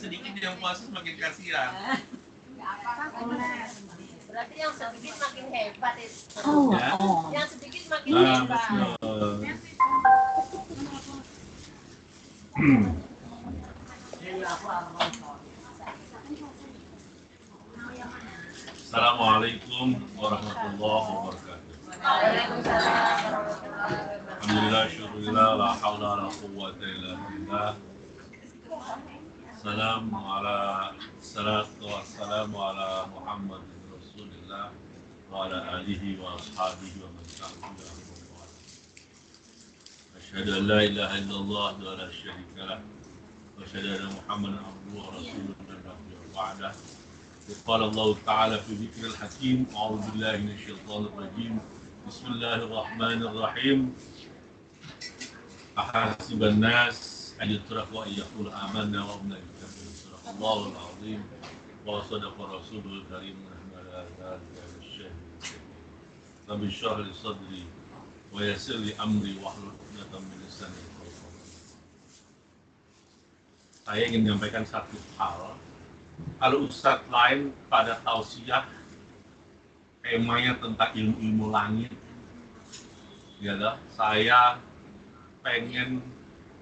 sedikit yang puasa semakin kasihan. Berarti yang sedikit makin hebat itu. Ya? Yang sedikit makin hebat. Assalamualaikum warahmatullahi wabarakatuh. Alhamdulillah, syukurillah, la hawla wa la quwwata illa billah. Salatu wassalamu ala Muhammad Rasulillah wa ala alihi wa ashabihi wa man tabi'ahum bi ihsan. Asyhadu an la ilaha illallah wa la syarika lah. Wa asyhadu anna Muhammadan abduhu wa rasuluhu dan nabiyyu ba'dah. Qala Allah Ta'ala fi dzikril hakim. A'udzu billahi minasyaitonir rajim. Bismillahirrahmanirrahim. Ahasiban nas ayutraku ayyaqulu amanna wa hum la yuftanun. Sadaqallahul azim wa sadaqa rasulul karim. Rabbi shrah li sadri wa yassir li amri wahlul 'uqdatam min lisani yafqahu qawli. Saya ingin menyampaikan satu hal. Kalau ustadz lain pada tausiah temanya tentang ilmu-ilmu langit, ya dah, saya pengen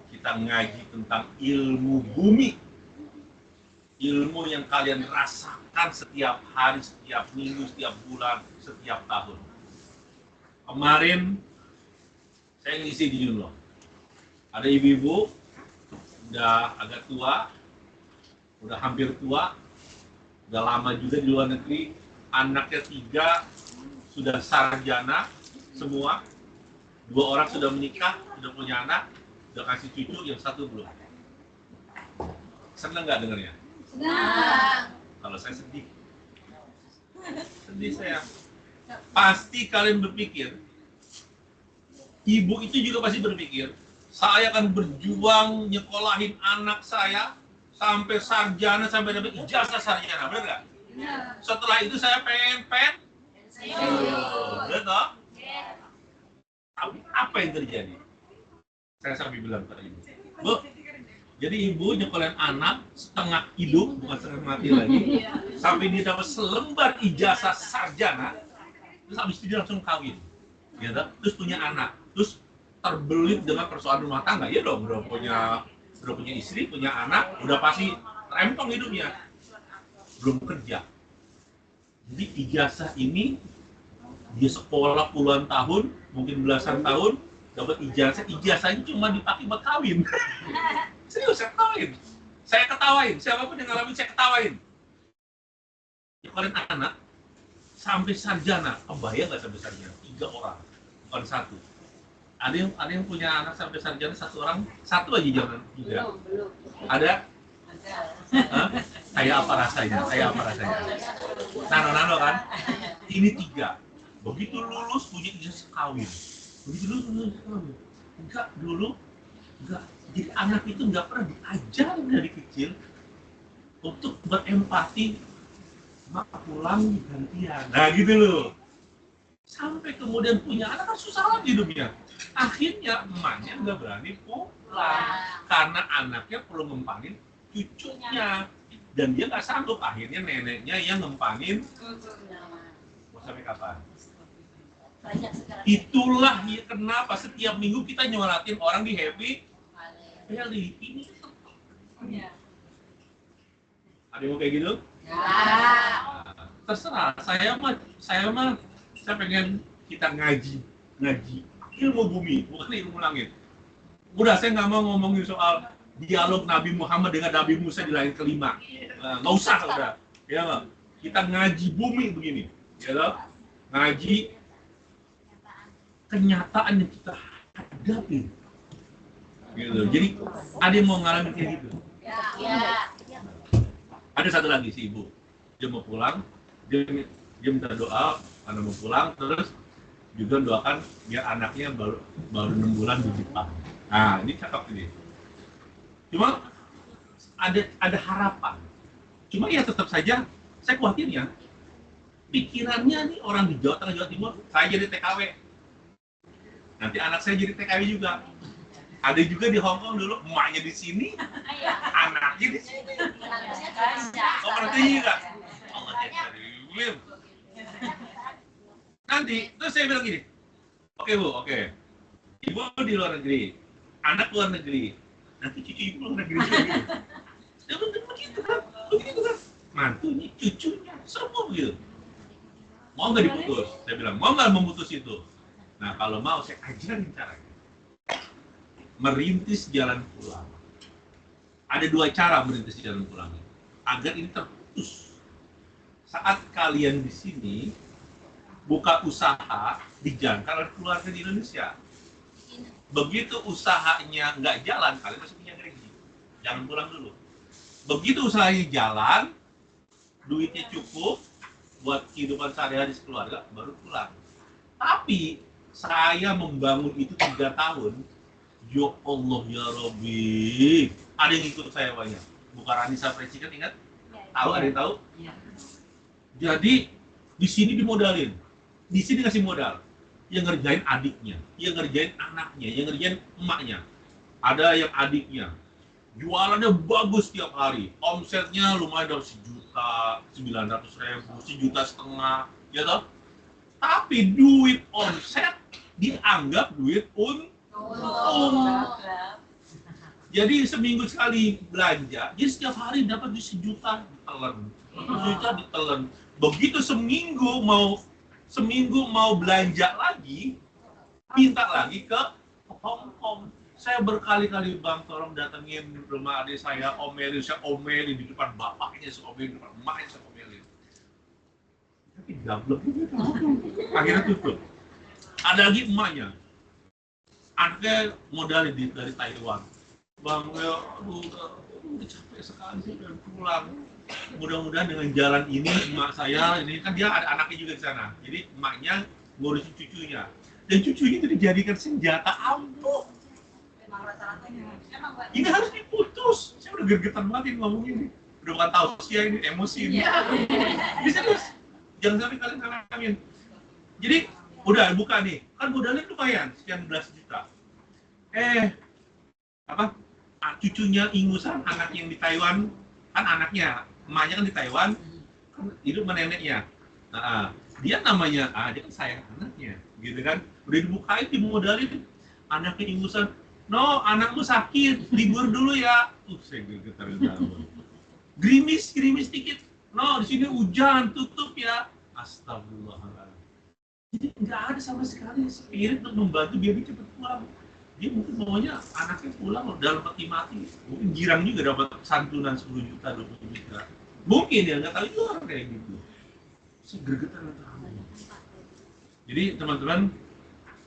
kita ngaji tentang ilmu bumi, ilmu yang kalian rasakan setiap hari, setiap minggu, setiap bulan, setiap tahun. Kemarin saya ngisi di Yunus, ada ibu-ibu udah agak tua, udah hampir tua, udah lama juga di luar negeri, anaknya 3 sudah sarjana semua, 2 orang sudah menikah, sudah punya anak, udah kasih cucu, yang 1 belum. Senang nggak dengarnya? Senang. Kalau saya sedih. Sedih saya. Pasti kalian berpikir, ibu itu juga pasti berpikir, saya akan berjuang nyekolahin anak saya sampai sarjana, sampai dapat ijazah sarjana, benar nggak? Setelah itu saya pengen benar toh? Tapi apa yang terjadi? Saya sampai bilang ke ibu, Bu, jadi ibu nyekolahin anak setengah hidup, bukan setengah mati lagi, sampai dia dapat selembar ijazah sarjana, terus habis itu dia langsung kawin, ya toh? Terus punya anak, terus terbelit dengan persoalan rumah tangga, ya dong, udah punya istri, punya anak, udah pasti rempong hidupnya, belum kerja. Jadi ijazah ini dia sekolah puluhan tahun, mungkin belasan tahun, dapat ijazahnya cuma dipakai buat kawin. Serius, saya ketawain, siapapun yang ngalamin saya ketawain. Kalian anak sampai sarjana, kebayang nggak sampai sarjana? 3 orang, bukan 1. Ada yang punya anak sampai sarjana 1 orang, 1 aja jangan 3. Belum. Ada? Hah? Saya apa rasanya? Nano kan? Ini 3. Begitu lulus punya ijazah kawin. Enggak. Jadi anak itu enggak pernah diajar dari kecil untuk berempati, mak pulang gantian. Nah gitu loh. Sampai kemudian punya anak kan susah lagi hidupnya. Akhirnya emaknya nggak berani pulang karena anaknya perlu ngempanin cucunya dan dia nggak sanggup. Akhirnya neneknya yang ngempanin. Mau sampai kapan? Itulah ya kenapa setiap minggu kita nyolatin orang di Happy Valley ini. Ada yang mau kayak gitu? Ya. Terserah. Saya pengen kita ngaji ilmu bumi, bukan ilmu langit. Udah, saya nggak mau ngomongin soal dialog Nabi Muhammad dengan Nabi Musa di langit kelima. Nggak usah, udah. Ya nggak? Kita ngaji bumi begini, ya loh. Ngaji kenyataan yang kita hadapi. Gitu. Jadi ada yang mau ngalamin kayak gitu. Ya. Ada satu lagi si ibu, dia mau pulang, dia minta doa karena mau pulang, terus juga doakan biar anaknya baru 6 bulan di Jepang. Nah, ini cakep ini. Cuma ada harapan. Cuma ya tetap saja saya khawatir ya. Pikirannya nih orang di Jawa Tengah, Jawa Timur, saya jadi TKW. Nanti anak saya jadi TKW juga. Ada juga di Hong Kong dulu, emaknya di sini, Iya. anaknya di sini. Anaknya juga. Oh, berarti juga. Oh, serius. Nanti, terus saya bilang gini, oke Bu, oke. Ibu di luar negeri, anak luar negeri, nanti cucu ibu luar negeri juga gitu. Ya begitu kan, mantunya, cucunya, semua begitu. Mau nggak diputus? Saya bilang, mau nggak memutus itu? Nah, kalau mau, saya ajarin caranya. Merintis jalan pulang. Ada 2 cara merintis jalan pulang. Agar ini terputus. Saat kalian di sini, buka usaha, dijangkar oleh keluarga di Indonesia. Begitu usahanya nggak jalan, kalian masih punya gaji. Jangan pulang dulu. Begitu usahanya jalan, duitnya cukup, buat kehidupan sehari-hari sekeluarga, baru pulang. Tapi, saya membangun itu 3 tahun, ya Allah ya Rabbi. Ada yang ikut saya banyak. Bukan Ranisa Presiden, ingat? Tahu, ada yang tahu? Jadi, di sini dimodalin. Di sini ngasih modal. Yang ngerjain adiknya, yang ngerjain anaknya, yang ngerjain emaknya. Ada yang adiknya. Jualannya bagus tiap hari. Omsetnya lumayan dari 1.900.000, 1,5 juta, ya toh? Tapi duit omset dianggap duit untung. Jadi seminggu sekali belanja, jadi setiap hari dapat 1 juta ditelan. 1 juta ditelan. Begitu seminggu mau belanja lagi, minta lagi ke Hong Kong. Saya berkali-kali, Bang, tolong datengin rumah adik saya, saya omelin di depan bapaknya, saya omelin di depan emaknya, saya omelin. Tapi gablek juga, akhirnya tutup. Ada lagi emaknya, anaknya modalin dari Taiwan. Bang, aduh, udah capek sekali sih pengen pulang. Mudah-mudahan dengan jalan ini emak saya, ini kan dia ada anaknya juga di sana. Jadi emaknya ngurusin cucunya. Dan cucunya itu dijadikan senjata ampuh. Ini harus diputus. Saya udah gergetan banget ngomong ini. Udah bukan tausiah ini, emosi ini. Bisa terus. Jangan sampai kalian ngalamin. Jadi udah buka nih. Kan modalnya lumayan, sekian belas juta. Cucunya ingusan, anak yang di Taiwan, kan anaknya, emaknya kan di Taiwan, kan hidup sama neneknya. Nah, dia namanya, dia kan sayang anaknya, gitu kan. Udah dibukain, dimodalin, anaknya ingusan, no, anakmu sakit, libur dulu ya. Saya getar gerimis dikit, no, di sini hujan, tutup ya. Astagfirullahaladzim. Jadi nggak ada sama sekali spirit untuk membantu biar dia cepat pulang. Dia mungkin maunya anaknya pulang dalam peti mati. Mungkin girang juga dapat santunan 10 juta, 20 juta. Mungkin ya, nggak tahu itu orang kayak gitu. Segergetan antara. Jadi teman-teman,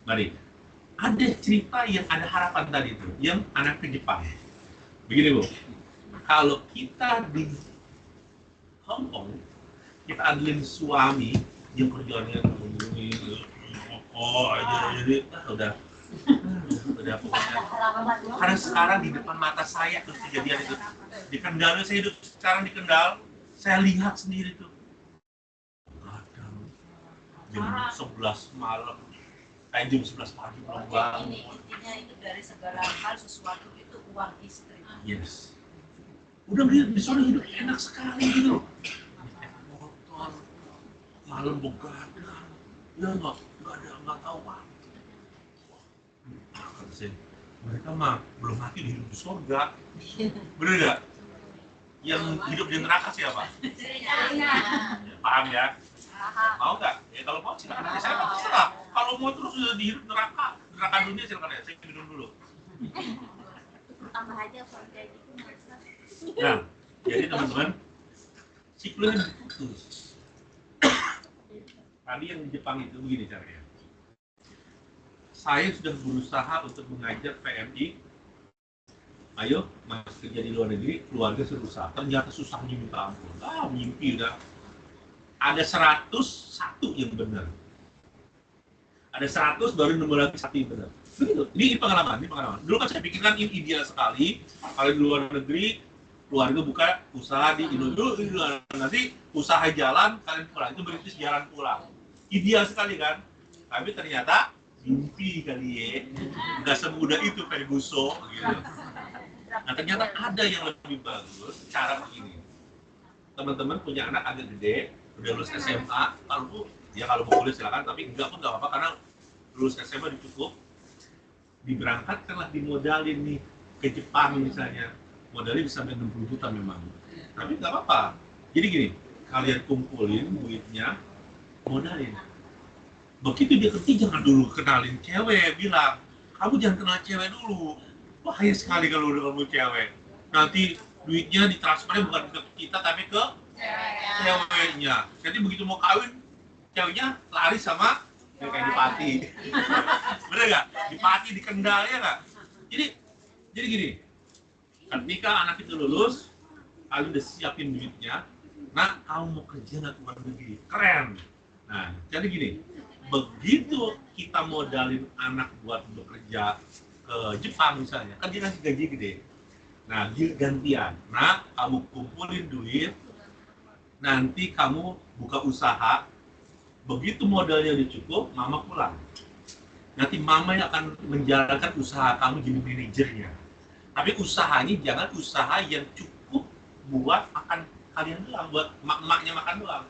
mari. Ada cerita yang ada harapan tadi itu, yang anak ke Jepang. Begini Bu, kalau kita di Hong Kong, kita adelin suami yang kerjaannya begini, aja, jadi udah pokoknya. Karena sekarang di depan mata saya tuh kejadian itu. Di Kendal, saya hidup sekarang di Kendal, saya lihat sendiri tuh. Kadang jam 11 malam, jam 11 pagi belum bangun. Intinya itu dari segala hal sesuatu itu uang istri. Yes. Udah lihat di sana hidup enak sekali gitu. Motor, malam begadang, ya nggak tahu apa. Mereka mah belum mati di hidup di surga. Bener nggak? Yang hidup di neraka siapa? Ya, paham ya? Mau nggak? Ya kalau mau silakan aja. Saya nggak terserah. Kalau mau terus di hidup neraka dunia silakan ya. Saya minum dulu. Tambah aja surga itu. Nah, jadi teman-teman, siklusnya diputus. Tadi yang di Jepang itu begini caranya. Saya sudah berusaha untuk mengajar PMI, ayo masih kerja di luar negeri, keluarga sudah usaha. Ternyata susahnya minta ampun. Mimpi udah. Ada 101 yang benar. Ada 100 baru nemu lagi 1 yang benar. Begitu. Ini pengalaman. Dulu kan saya pikirkan ini ideal sekali. Kalau di luar negeri, keluarga buka usaha di Indonesia. Nanti usaha jalan, kalian pulang. Itu berintis jalan pulang. Ideal sekali kan? Tapi ternyata mimpi kali ya, nggak semudah itu Ferguson gitu. Nah ternyata ada yang lebih bagus, cara begini. Teman-teman punya anak agak gede, udah lulus SMA, kalau mau kuliah silakan, tapi enggak pun nggak apa-apa karena lulus SMA cukup. Diberangkatkanlah, dimodalin nih ke Jepang misalnya, modalnya bisa sampai 60 juta memang, tapi nggak apa-apa. Jadi gini, kalian kumpulin duitnya, modalin. Begitu dia kerja, jangan dulu kenalin cewek, bilang kamu jangan kenal cewek dulu, bahaya sekali kalau udah kamu cewek, nanti duitnya ditransfernya bukan ke kita tapi ke ceweknya. Jadi begitu mau kawin, ceweknya lari sama yang kayak di Pati. Bener nggak? Di Pati, di Kendal, ya nggak? Jadi gini, ketika anak itu lulus, kalian udah siapin duitnya, nah kamu mau kerja nggak ke luar negeri? Keren. Nah, jadi gini, begitu kita modalin anak buat bekerja ke Jepang misalnya, kan dia kasih gaji gede. Nah, gantian. Nah, kamu kumpulin duit, nanti kamu buka usaha. Begitu modalnya udah cukup, mama pulang. Nanti mama yang akan menjalankan usaha kamu jadi manajernya. Tapi usahanya jangan usaha yang cukup buat makan kalian doang, buat emak-emaknya makan doang.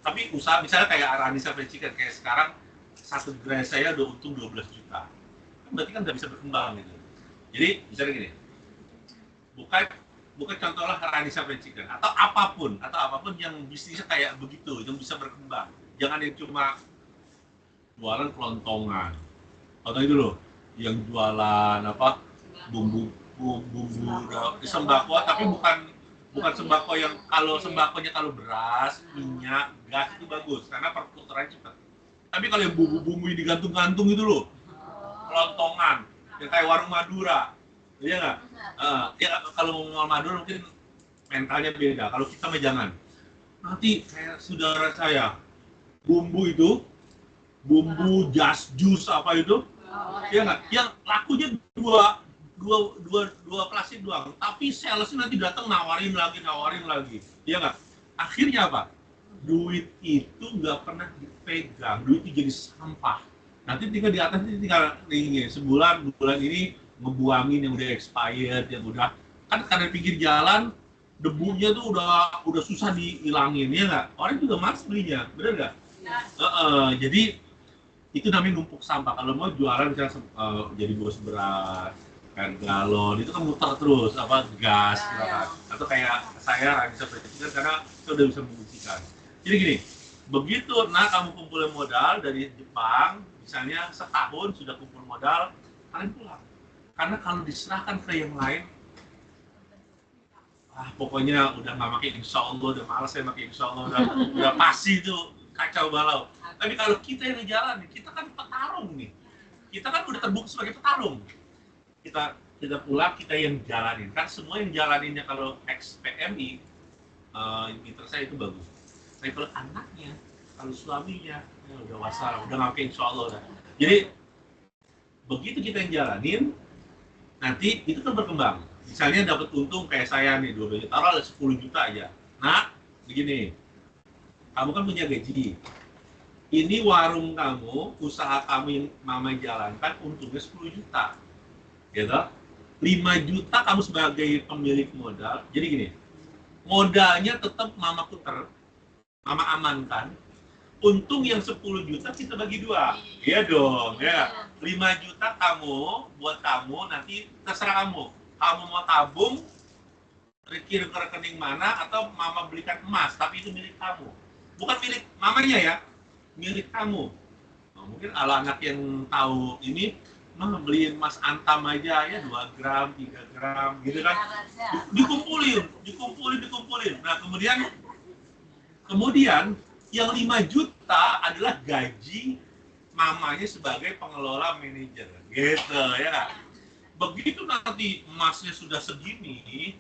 Tapi usaha misalnya kayak Aranisa Fried Chicken, kayak sekarang satu gerai saya udah untung 12 juta. Berarti kan udah bisa berkembang gitu. Jadi misalnya gini, bukan contohlah Aranisa Fried Chicken atau apapun yang bisnisnya kayak begitu, yang bisa berkembang. Jangan yang cuma jualan kelontongan atau itu loh, yang jualan apa bumbu sembako, tapi bukan sembako yang sembakonya kalau beras, minyak, gas itu bagus karena perputaran cepat. Tapi kalau yang bumbu yang digantung-gantung itu loh, kelontongan yang kayak warung Madura, iya nggak? Ya kalau mau Madura mungkin mentalnya beda. Kalau kita mah jangan. Nanti kayak saudara saya, bumbu jus apa itu, ya nggak? Yang lakunya dua plastik doang, tapi salesnya nanti datang nawarin lagi, ya nggak? Akhirnya apa? Duit itu nggak pernah dipegang, duit itu jadi sampah. Nanti tinggal di atas ini tinggal sebulan ini ngebuangin yang udah expired, yang udah kan karena pinggir jalan debunya tuh udah susah dihilangin, ya nggak? Orang juga mas belinya, bener nggak? Jadi itu namanya numpuk sampah. Kalau mau jualan misalnya jadi bos beras, kan galon, itu kan muter terus gas, atau kayak saya bisa berpikir karena saya udah bisa membuktikan. Jadi gini, begitu kamu kumpulin modal dari Jepang, misalnya setahun sudah kumpul modal, kalian pulang. Karena kalau diserahkan ke yang lain, pokoknya udah nggak pakai insya Allah, udah malas saya pakai insya Allah, udah pasti itu kacau balau. Tapi kalau kita yang jalan, kita kan petarung nih. Kita kan udah terbukti sebagai petarung. Kita pulang, kita yang jalanin. Kan semua yang jalaninnya kalau ex-PMI, mitra saya itu bagus. Tapi kalau anaknya, kalau suaminya, ya udah wassalam, udah nggak pakai insya Allah. Udah. Jadi begitu kita yang jalanin, nanti itu kan berkembang. Misalnya dapat untung kayak saya nih, 12 juta, taruh 10 juta aja. Nah, begini, kamu kan punya gaji. Ini warung kamu, usaha kamu yang mama jalankan, untungnya 10 juta. Gitu? 5 juta kamu sebagai pemilik modal. Jadi gini, modalnya tetap mama puter, mama amankan. Untung yang 10 juta kita bagi 2. Iya dong, ya. 5 juta kamu, buat kamu, nanti terserah kamu. Kamu mau tabung, kirim ke rekening mana, atau mama belikan emas, tapi itu milik kamu. Bukan milik mamanya ya, milik kamu. Nah, mungkin kalau anak yang tahu ini, mah beliin emas antam aja ya 2 gram, 3 gram, gitu kan. Dikumpulin. Nah, kemudian yang 5 juta adalah gaji mamanya sebagai pengelola manajer, gitu ya kan. Begitu nanti emasnya sudah segini,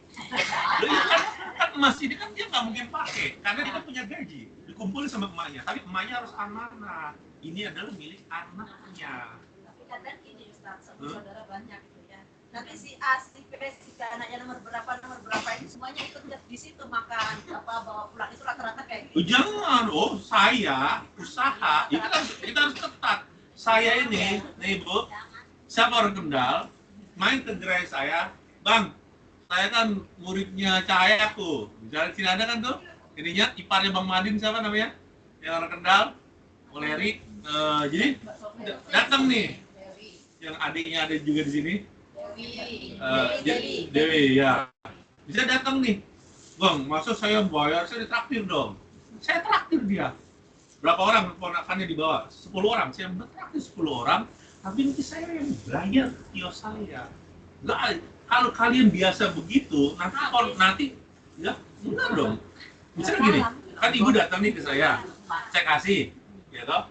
kan emas ini kan dia nggak mungkin pakai, karena dia kan punya gaji, dikumpulin sama emaknya, tapi emaknya harus amanah, ini adalah milik anaknya. Tapi kadang ini Ustaz, saudara banyak gitu ya. Nanti si A, si B, si anaknya nomor berapa ini semuanya ikut di situ makan, bawa pulang, itu rata-rata kayak gitu. Jangan, saya usaha, itu kan kita harus ketat. Saya ini, nih Ibu, siapa orang Kendal, main ke gerai saya, Bang, saya kan muridnya Cahayaku. Misalnya sini ada kan tuh, ininya iparnya Bang Madin siapa namanya? Yang orang Kendal, Oleri. Jadi datang nih, yang adiknya ada juga di sini. Dewi, ya. Bisa datang nih, Bang, masa saya bayar, saya ditraktir dong. Saya traktir dia. Berapa orang ponakannya dibawa? 10 orang. Saya traktir 10 orang, tapi nanti saya yang bayar kios saya. Enggak, kalau kalian biasa begitu, nanti ya enggak dong. Misalnya gini, kan ibu datang nih ke saya, saya kasih, ya toh?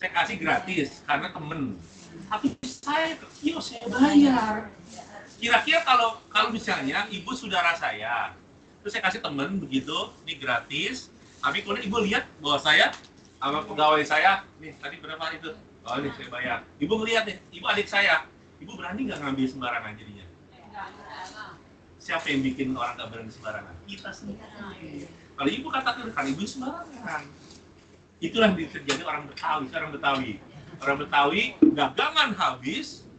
Saya kasih gratis karena temen. Tapi saya ke kios saya bayar. Kira-kira kalau misalnya ibu saudara saya, terus saya kasih temen begitu, ini gratis, tapi kalau ibu lihat bahwa saya sama pegawai saya, nih tadi berapa itu? Oh ini saya bayar. Ibu ngeliat nih, ibu adik saya, ibu berani nggak ngambil sembarangan jadinya? Siapa yang bikin orang nggak berani sembarangan? Kita sendiri. Kalau ibu katakan kan ibu sembarangan. Itulah yang terjadi orang Betawi. Orang Betawi dagangan habis,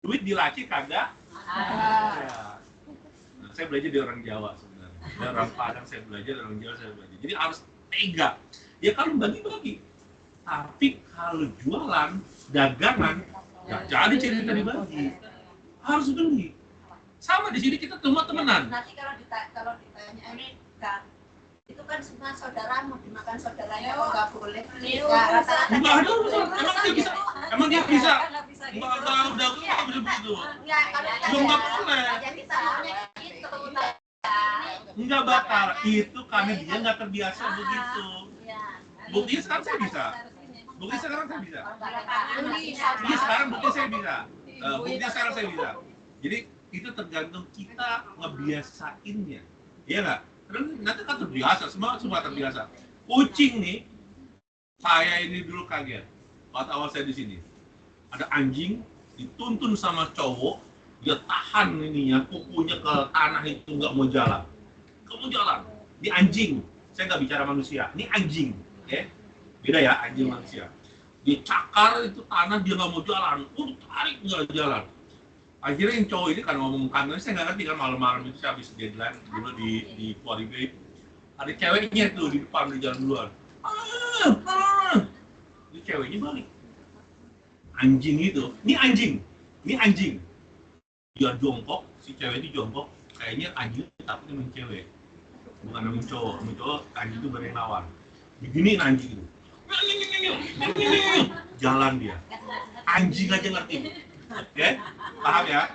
duit di laci kagak. Ya. Nah, saya belajar di orang Jawa sebenarnya. Dari orang Padang saya belajar, dari orang Jawa saya belajar. Jadi harus tega. Ya kalau bagi-bagi. Tapi kalau jualan, dagangan, nggak jadi cerita dibagi. Harus beli. Sama di sini kita semua temenan. Nanti kalau ditanya ini kan, itu kan semua saudaramu dimakan saudaranya kok nggak boleh? Enggak ada urusan. Emang dia bisa. Enggak udah begitu. Enggak boleh. Kita maunya gitu. Enggak batal. Itu karena dia nggak terbiasa begitu. Buktinya sekarang saya bisa. Iya sekarang buktinya saya bisa. Buktinya sekarang saya bisa. Jadi itu tergantung kita ngebiasainnya. Iya nggak? Karena nanti kan terbiasa, semua terbiasa. Kucing nih, saya ini dulu kaget. Waktu awal saya di sini, ada anjing dituntun sama cowok, dia tahan ininya, kukunya ke tanah itu nggak mau jalan. Ini anjing. Saya nggak bicara manusia. Ini anjing. Okay? Beda ya, anjing manusia. Dia cakar itu tanah, dia nggak mau jalan. Tarik nggak jalan. Akhirnya yang cowok ini kan ngomong kangen, saya nggak ngerti kan malam-malam itu saya habis deadline dulu di Kualibai. Ada ceweknya tuh di depan di jalan duluan. Ini ceweknya balik. Anjing itu, ini anjing. Dia jongkok, si cewek ini jongkok. Kayaknya anjing tapi temen cewek, bukan temen cowok. Anjing itu berani lawan. Beginiin anjing itu. Jalan dia. Anjing aja ngerti. Oke? Paham ya?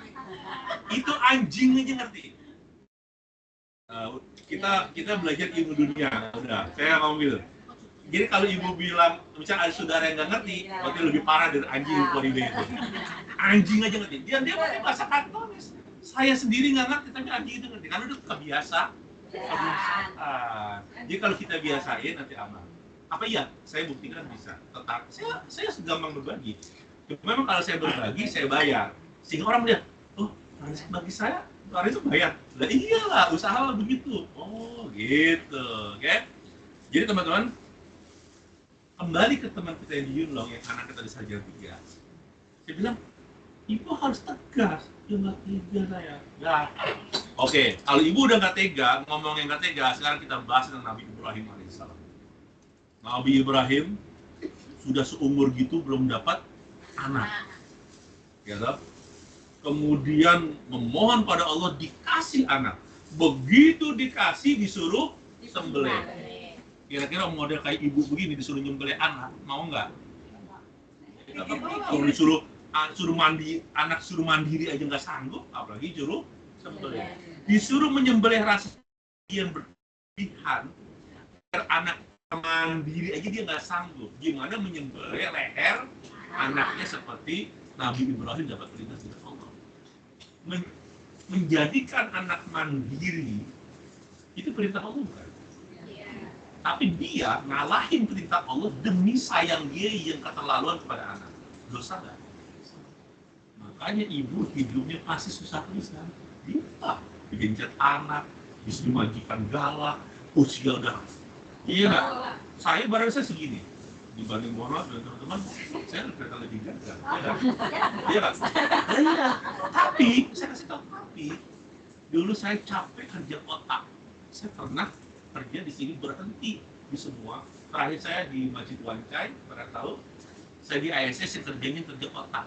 Itu anjing aja ngerti. Kita belajar ilmu dunia. Udah, saya ngambil. Jadi kalau ibu bilang, misalnya ada saudara yang nggak ngerti, berarti lebih parah dari anjing di Kualibai itu. Anjing aja ngerti. Dia pakai bahasa Kantonis. Saya sendiri nggak ngerti, tapi anjing itu ngerti. Karena udah kebiasaan. Jadi kalau kita biasain nanti aman. Apa iya? Saya buktikan bisa. Tetap. Saya segampang berbagi. Memang kalau saya berbagi, saya bayar. Sehingga orang melihat, oh, bagi saya, orang itu bayar. Lah iyalah, usaha begitu. Oh, gitu. Oke? Jadi teman-teman, kembali ke teman kita yang di Yunlong, yang anak kita di Sarjana 3. Saya bilang, ibu harus tegas. Ya nggak tega saya. Ya. Oke, kalau ibu udah nggak tega, ngomong yang nggak tega, sekarang kita bahas tentang Nabi Ibrahim alaihissalam. Nabi Ibrahim sudah seumur gitu belum dapat anak, ya kan? Kemudian memohon pada Allah dikasih anak. Begitu dikasih disuruh sembelih. Kira-kira model kayak ibu begini disuruh nyembelih anak, mau nggak? Kalau disuruh mandi, anak suruh mandiri aja nggak sanggup, apalagi suruh sembelih. Disuruh menyembelih rasa yang berlebihan, biar anak mandiri aja dia nggak sanggup. Gimana menyembelih leher anaknya seperti Nabi Ibrahim dapat perintah dari Allah. Menjadikan anak mandiri itu perintah Allah bukan? Tapi dia ngalahin perintah Allah demi sayang dia yang keterlaluan kepada anak. Dosa nggak? Makanya ibu hidupnya pasti susah-susah. Dia digencet anak, istri majikan galak, usia udah. Iya nggak? Saya barang saya segini. dibanding bonus dan teman-teman, saya ternyata lebih gagal. Iya kan? Iya. Tapi saya kasih tahu, tapi dulu saya capek kerja otak. Saya pernah kerja di sini berhenti di semua. Terakhir saya di Masjid Wancai, pernah tahu. Saya di ISS yang kerjanya kerja otak.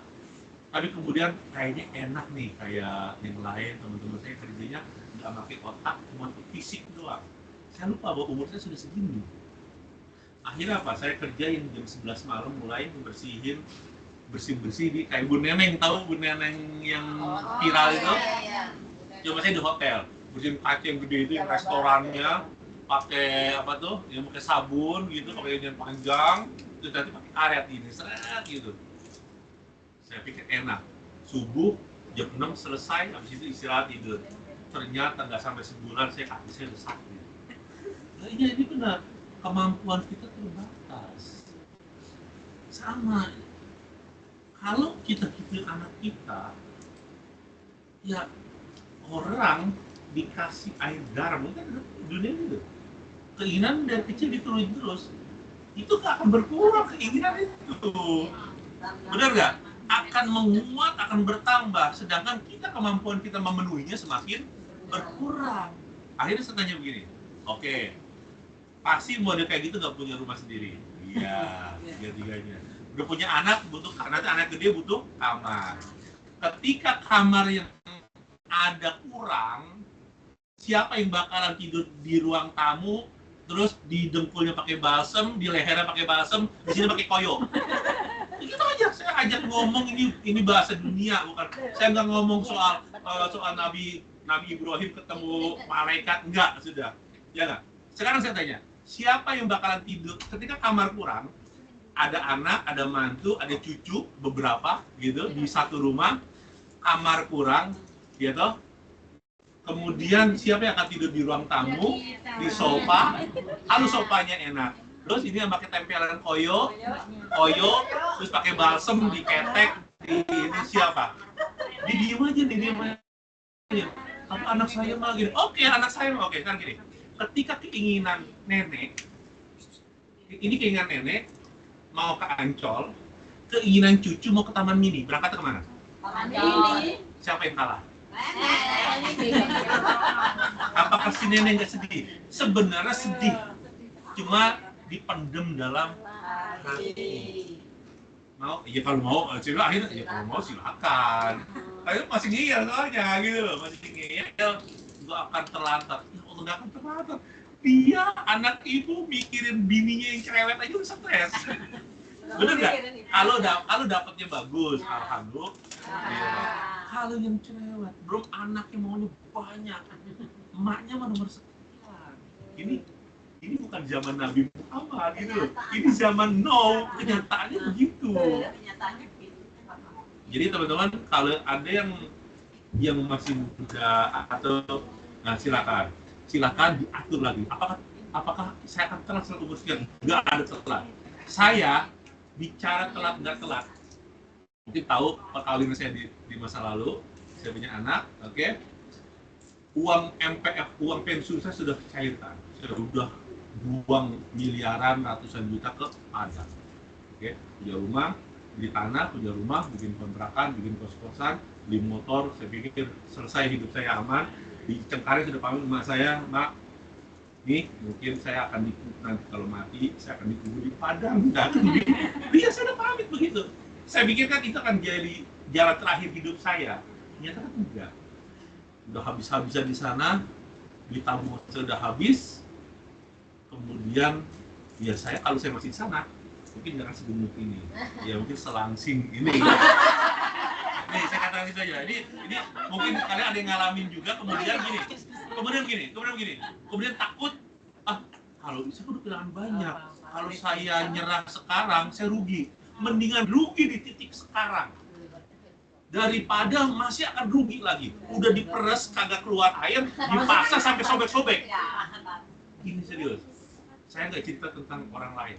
Tapi kemudian kayaknya enak nih, kayak yang lain teman-teman saya kerjanya nggak pakai otak, cuma fisik doang. Saya lupa bahwa umur saya sudah segini. Akhirnya apa? Saya kerjain jam 11 malam mulai membersihin bersih-bersih di kayak Bu Neneng, tahu Bu Neneng yang viral itu? Cuma saya di hotel, bersihin kaca yang gede itu, yang restorannya, pakai apa tuh? Yang pakai sabun gitu, pakai yang panjang, terus nanti pakai karet ini, seret gitu. Saya pikir enak, subuh jam 6 selesai, habis itu istirahat tidur. Ternyata nggak sampai sebulan kaki saya udah sakit. Nah, ini benar, kemampuan kita terbatas. Sama, kalau kita anak kita, ya orang dikasih air garam, kan dunia itu keinginan dari kecil diturunin terus, itu gak akan berkurang keinginan itu, benar nggak? Akan menguat, akan bertambah, sedangkan kita kemampuan kita memenuhinya semakin berkurang. Akhirnya saya tanya begini, oke, pasti model kayak gitu gak punya rumah sendiri. Iya, tiga-tiganya udah punya anak, butuh, nanti anak gede butuh kamar. Ketika kamar yang ada kurang, siapa yang bakalan tidur di ruang tamu, terus di dengkulnya pakai balsem, di lehernya pakai balsem, di sini pakai koyo? Itu aja, saya ajak ngomong, ini bahasa dunia, bukan. Saya nggak ngomong soal Nabi Ibrahim ketemu malaikat, enggak, sudah. Ya nggak? Sekarang saya tanya, siapa yang bakalan tidur ketika kamar kurang? Ada anak, ada mantu, ada cucu, beberapa gitu di satu rumah, kamar kurang, gitu. Kemudian siapa yang akan tidur di ruang tamu, di sofa, lalu sofanya enak. Terus ini yang pakai tempelan koyo, terus pakai balsem, diketek, ini siapa? Diem aja. Apa anak saya mah gini? Oke, anak saya mah oke. Kan gini, ketika keinginan nenek, mau ke Ancol, keinginan cucu mau ke Taman Mini, berangkat ke mana? Taman Mini. Siapa yang kalah? Apakah si nenek nggak sedih? Sebenarnya sedih, cuma dipendem dalam hati. Mau? Ya kalau mau, akhirnya ya kalau mau silakan. Akhirnya masih ngeyel soalnya gitu loh, masih ngeyel, nggak akan terlantar. Ya Allah, nggak akan terlantar. Dia anak ibu mikirin bininya yang cerewet aja udah stres. Bener nggak? Kalau dapetnya bagus, alhamdulillah. Kalau yang cerewet, belum anaknya maunya banyak, emaknya mah nomor sekian. Ini bukan zaman Nabi Muhammad gitu loh. Ini zaman now, kenyataannya begitu. Jadi teman-teman, kalau ada yang masih muda atau silakan diatur lagi. Apakah saya akan telat satu umur sekian? Nggak ada telat. Saya bicara telat nggak telat. Mungkin tahu perkawinan saya di masa lalu, saya punya anak, oke. Uang MPF, uang pensiun saya sudah cairkan. Saya sudah buang miliaran, ratusan juta ke pajak. Oke, punya rumah, beli tanah, punya rumah, bikin kontrakan, bikin kos-kosan, beli motor. Saya pikir selesai hidup saya aman. Di Cengkareng sudah pamit sama saya, Mbak, nih mungkin saya akan dikubur nanti kalau mati, saya akan dikubur di Padang, nggak akan dia saya udah pamit begitu. Saya pikir kan itu akan jadi jalan terakhir hidup saya, ternyata kan enggak. Udah habis-habisan di sana, di tabungan saya udah habis, kemudian ya kalau saya masih di sana, mungkin nggak segemuk ini, ya mungkin selangsing ini. Nih saya katakan itu aja. Ini mungkin kalian ada yang ngalamin juga. Kemudian takut. Kalau saya udah kehilangan banyak. Kalau saya nyerah sekarang, saya rugi. Mendingan rugi di titik sekarang daripada masih akan rugi lagi. Udah diperes, kagak keluar air, dipaksa sampai sobek-sobek. Ini serius. Saya nggak cerita tentang orang lain.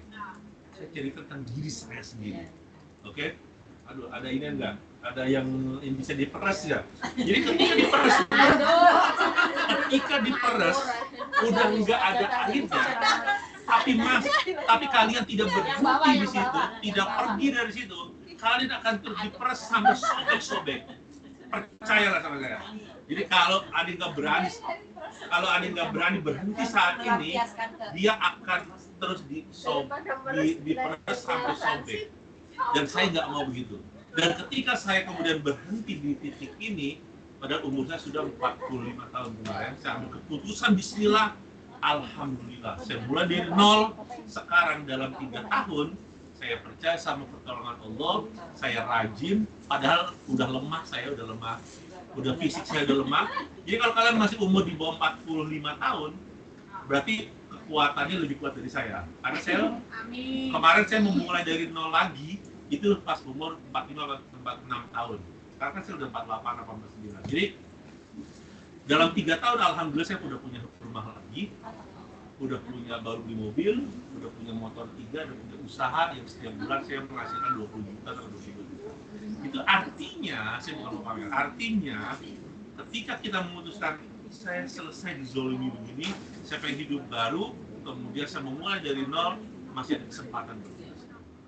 Saya cerita tentang diri saya sendiri. Oke? Aduh, ada ini enggak? Ada yang bisa diperes ya? Jadi ketika diperes, udah nggak ada airnya, tapi kalian tidak berhenti di situ, tidak pergi dari situ, kalian akan terus diperas sampai sobek-sobek. Percayalah sama saya. Jadi kalau ada yang nggak berani berhenti saat ini, dia akan terus diperas sampai sobek. Dan saya nggak mau begitu. Dan ketika saya kemudian berhenti di titik ini, padahal umur saya sudah 45 tahun kemarin, saya ambil keputusan bismillah, alhamdulillah. Saya mulai dari nol, sekarang dalam 3 tahun, saya percaya sama pertolongan Allah, saya rajin, padahal udah lemah, udah fisik saya udah lemah. Jadi kalau kalian masih umur di bawah 45 tahun, berarti kekuatannya lebih kuat dari saya. Karena saya kemarin saya memulai dari nol lagi, itu pas umur 45-46 tahun. Sekarang kan saya udah 48-49. Jadi dalam 3 tahun alhamdulillah saya udah punya rumah lagi, udah punya baru beli mobil, udah punya motor 3, udah punya usaha yang setiap bulan saya menghasilkan 20 juta atau 20 juta. Itu artinya, saya bukan mau pamer, artinya ketika kita memutuskan saya selesai dizolimi begini, saya pengen hidup baru, kemudian saya memulai dari nol, masih ada kesempatan berubah.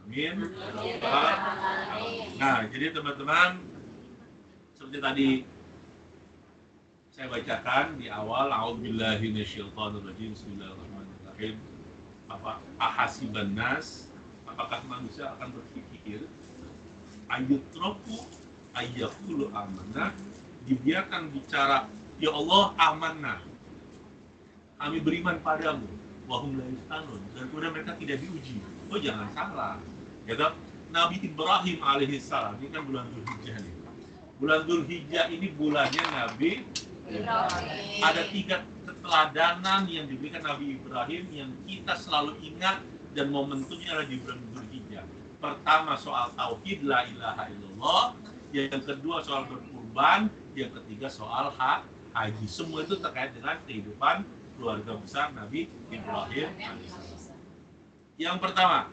Amin. Nah, jadi teman-teman, seperti tadi saya bacakan di awal, a'udzubillahi minasyaitonirrajim, bismillahirrahmanirrahim. Ahasiban nas, apakah manusia akan berpikir ayyutraku ayyaqulu amanah, dibiarkan bicara ya Allah amanah, kami beriman padamu, wahum la yuftanun, dan kemudian mereka tidak diuji. Oh jangan salah, ya toh? Nabi Ibrahim alaihissalam, ini kan bulan Dzulhijjah nih. Bulan Dzulhijjah ini bulannya Nabi Ibrahim. Ada 3 keteladanan yang diberikan Nabi Ibrahim yang kita selalu ingat dan momentumnya adalah di bulan Dzulhijjah. Pertama soal tauhid la ilaha illallah, yang kedua soal berkurban, yang ketiga soal haji. Semua itu terkait dengan kehidupan keluarga besar Nabi Ibrahim. Yang pertama,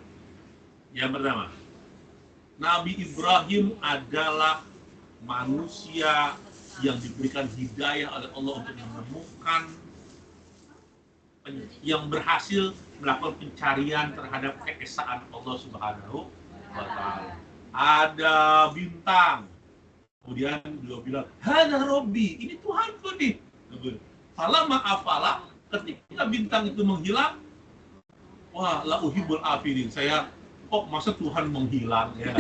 Nabi Ibrahim adalah manusia yang diberikan hidayah oleh Allah untuk menemukan, yang berhasil melakukan pencarian terhadap keesaan Allah Subhanahu wa Ta'ala. Ada bintang, kemudian beliau bilang, "Hada Robbi, ini Tuhanku nih." Falamma afala, ketika bintang itu menghilang, wah, la uhibbul afilin. Saya kok masa Tuhan menghilang ya.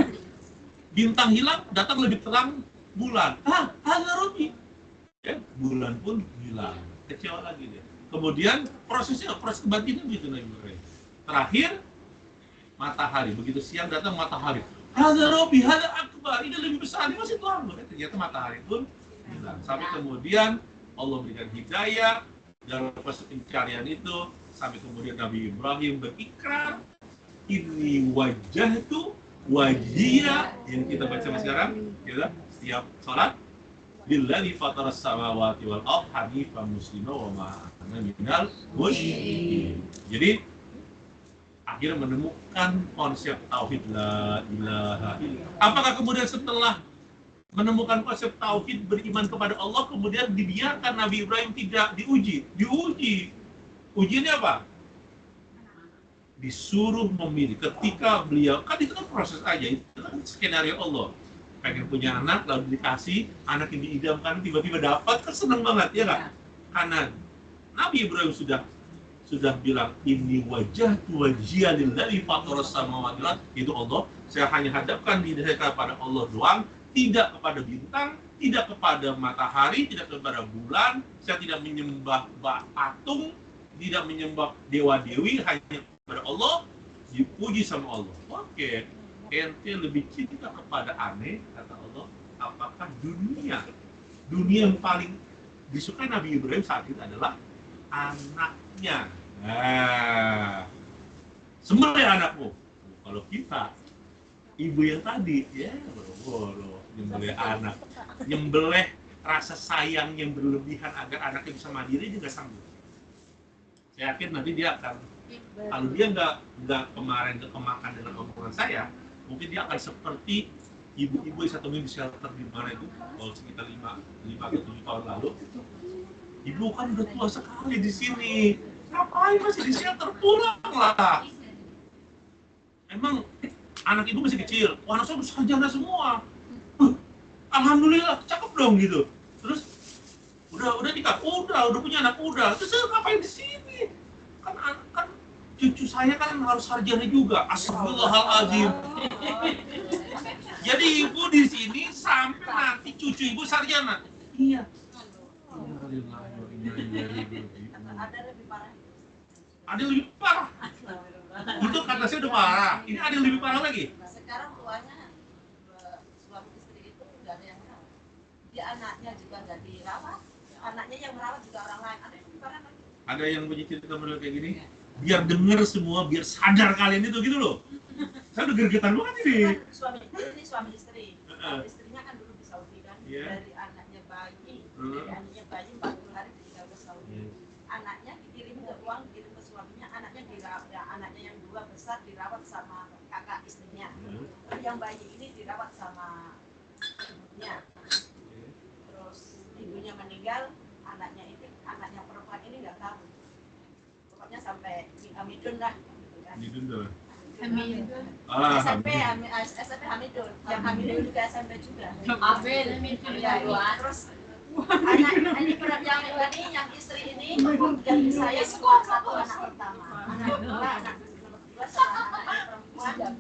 Bintang hilang, datang lebih terang bulan. Hada Robbi. Ya, bulan pun hilang. Kecewa lagi dia. Kemudian proses kebatinan gitu Nabi Ibrahim. Terakhir matahari, begitu siang datang matahari. Hada Robbi, hada akbar, ini lebih besar, ini masih Tuhan. Ternyata matahari pun hilang. Sampai kemudian Allah berikan hidayah dalam proses pencarian itu, sampai kemudian Nabi Ibrahim berikrar, ini wajahtu wajhiya, yang kita baca sekarang, ya, setiap salat, lillazi fataras samawati wal ardh hanifan muslima wa ma ana minal musyrikin. Jadi akhirnya menemukan konsep tauhid la ilaha illallah. Apakah kemudian setelah menemukan konsep tauhid beriman kepada Allah kemudian dibiarkan Nabi Ibrahim tidak diuji? Ujiannya apa? Disuruh memilih. Ketika beliau, kan itu kan proses aja, itu kan skenario Allah. Pengen punya anak, lalu dikasih anak yang diidamkan, tiba-tiba dapat, kan senang banget, ya nggak? Karena Nabi Ibrahim sudah bilang, ini wajah wajhiya lillazi fataras samawati wal ardh, itu Allah. Saya hanya hadapkan diri saya kepada Allah doang, tidak kepada bintang, tidak kepada matahari, tidak kepada bulan. Saya tidak menyembah patung, tidak menyembah dewa-dewi, hanya kepada Allah, dipuji sama Allah. Oke, ente lebih cinta kepada aneh, kata Allah, apakah dunia yang paling disukai Nabi Ibrahim saat itu adalah anaknya. Nah, sembelih anakmu. Kalau kita, ibu yang tadi, ya boro-boro nyembelih anak, nyembelih rasa sayang yang berlebihan agar anaknya bisa mandiri, juga sanggup. Saya yakin nanti dia akan, kalau dia nggak kemarin kemakan dengan omongan saya, mungkin dia akan seperti ibu-ibu yang satu minggu di shelter di mana itu, kalau sekitar 5 ke 7 tahun lalu. Ibu kan udah tua sekali di sini. Kenapa ngapain masih di shelter, pulang lah. Emang anak ibu masih kecil, wah anak saya udah sarjana semua. Alhamdulillah, cakep dong gitu. Terus udah nikah, udah punya anak, terus saya ngapain di sini? Kan cucu saya kan harus sarjana juga. Astagfirullahaladzim. Jadi ibu di sini sampai nanti cucu ibu sarjana. Iya. Ada lebih parah. Ada yang lebih parah. Itu kata saya udah parah. Ini ada yang lebih parah lagi. Sekarang tuanya suami istri itu nggak ada yang merawat. Dia anaknya juga nggak dirawat. Anaknya yang merawat juga orang lain. Ada yang lebih parah lagi. Ada yang punya cerita model kayak gini. Biar denger semua, biar sadar kalian itu gitu loh. Saya udah gergetan banget ini. Ini suami istri. Istrinya kan dulu di Saudi kan. Dari anaknya bayi, 40 hari tinggal ke Saudi. Anaknya dikirim ke uang, dikirim ke suaminya. Anaknya dirawat, anaknya yang dua besar dirawat sama kakak istrinya. Yang bayi ini dirawat sama ibunya. Terus ibunya meninggal, anaknya perempuan ini nggak tahu. Pokoknya sampai Hamidun lah. Hamidun tuh. SMP Hamidun. Yang Hamidun juga SMP juga. Terus yang istri ini yang saya satu anak pertama. Anak kedua sama anak perempuan.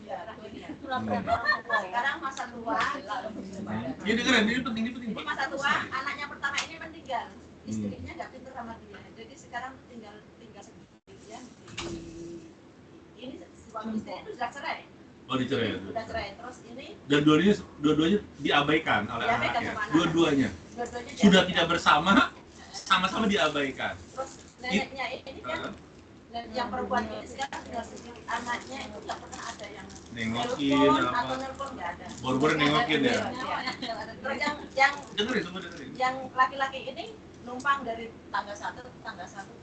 Sekarang masa tua. Ini dengerin, ini penting. Ini masa tua, anaknya pertama ini meninggal. Istrinya nggak pintar sama dia. Jadi sekarang tinggal sendirian ini suami istri itu sudah cerai. Oh, dicerai. Sudah cerai. Terus ini dan dua-duanya diabaikan oleh anaknya. Dua-duanya sudah tidak bersama, sama-sama diabaikan. Terus neneknya ini kan yang perempuan ini sekarang sudah sendiri. Anaknya itu nggak pernah ada yang nengokin atau nelpon, nggak ada. Baru-baru nengokin ya. Terus dengerin. Yang laki-laki ini numpang dari tangga satu ke tangga satu.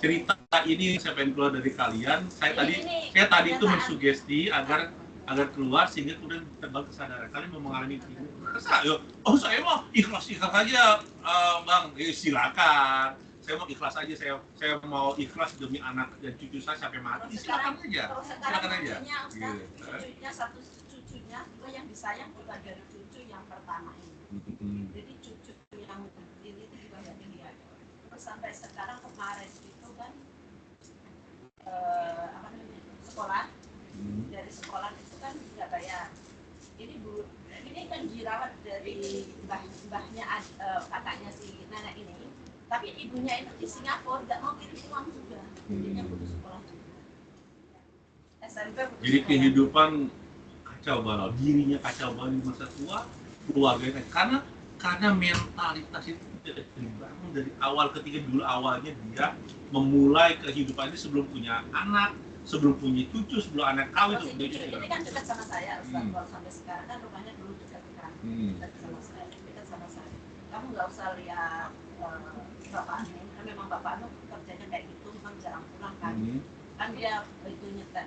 Cerita ini saya pengen keluar dari kalian. Saya tadi itu mensugesti agar keluar sehingga kemudian terbang kesadaran. Kalian mau mengalami itu? Saya mau ikhlas aja, Bang. Silakan. Saya mau ikhlas aja. Saya mau ikhlas demi anak dan cucu saya sampai mati. Silakan aja. Cucunya satu cucunya itu yang disayang bukan dari cucu yang pertama ini. Jadi cucu yang ini itu juga nggak dilihat. Terus sampai sekarang kemarin itu kan sekolah. Dari sekolah itu kan nggak bayar. Ini kan dirawat dari mbahnya kakaknya si nenek ini. Tapi ibunya itu di Singapura nggak mau kirim uang juga. Jadinya putus sekolah juga. SMP putus. Jadi kehidupan kacau balau, dirinya kacau balau di masa tua, keluarganya karena mentalitas itu tidak dibangun dari awal. Ketika dulu awalnya dia memulai kehidupan ini sebelum punya anak, sebelum punya cucu, sebelum anak kawin. Ini kan dekat sama saya, Ustaz, sampai sekarang kan rumahnya dulu dekat kan, dekat sama saya. Kamu nggak usah lihat Bapak Anu, kan memang Bapak Anu kerjanya kayak gitu, memang jarang pulang kan. Kan dia itu nyetek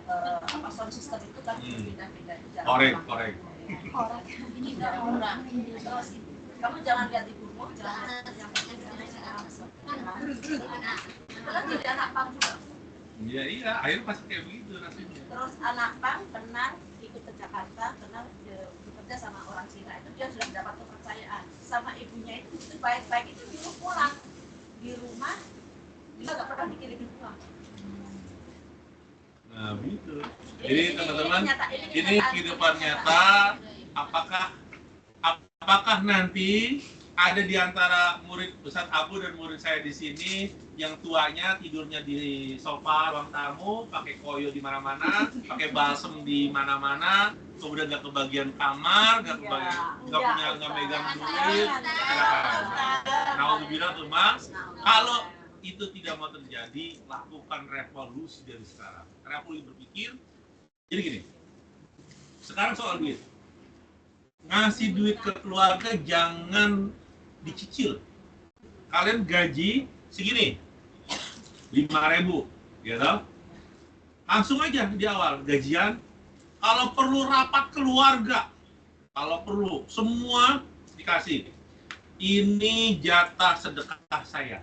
sound system itu kan pindah-pindah jarang korek. Ini jarang pulang. Terus kamu jangan lihat ibumu, jangan yang penting kan jadi anak pang juga. Iya, akhirnya pasti kayak begitu rasanya. Terus anak pang kenal ikut ke Jakarta, kenal bekerja sama orang Cina, itu dia sudah mendapat kepercayaan sama ibunya itu baik-baik itu dulu pulang di rumah dia nggak pernah dikirimin uang. Nah begitu. Jadi teman-teman, ini kehidupan nyata. Apakah nanti ada di antara murid Ustadz Abu dan murid saya di sini yang tuanya tidurnya di sofa ruang tamu, pakai koyo di mana-mana, pakai balsem di mana-mana, kemudian nggak kebagian kamar, nggak megang duit, naudzubillah tuh Mas. Kalau itu tidak mau terjadi, lakukan revolusi dari sekarang. Revolusi berpikir. Jadi gini, sekarang soal duit. Ngasih duit ke keluarga jangan dicicil. Kalian gaji segini, 5.000, ya toh? Langsung aja di awal gajian. Kalau perlu rapat keluarga, kalau perlu semua dikasih. Ini jatah sedekah saya.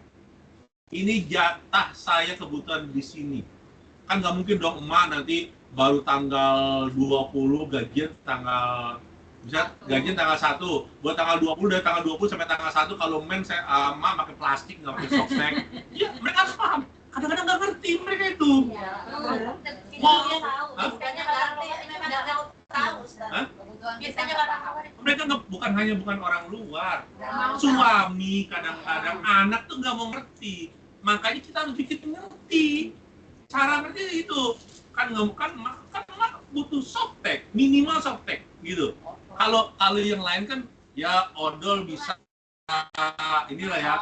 ini jatah saya kebutuhan di sini. Kan nggak mungkin dong emak nanti baru tanggal 20 gajian tanggal bisa gajian tanggal 1 buat tanggal 20 dari tanggal 20 sampai tanggal 1 kalau men saya emak pakai plastik nggak pakai softtek. Ya mereka harus paham. Kadang-kadang nggak ngerti mereka itu. Mau tahu, biasanya memang nggak tahu. Biasanya mereka bukan orang luar, suami kadang-kadang anak tuh nggak mau ngerti, makanya kita harus bikin ngerti. Cara ngerti itu kan butuh softtek, minimal softtek gitu. Kalau yang lain kan ya odol bisa inilah ya.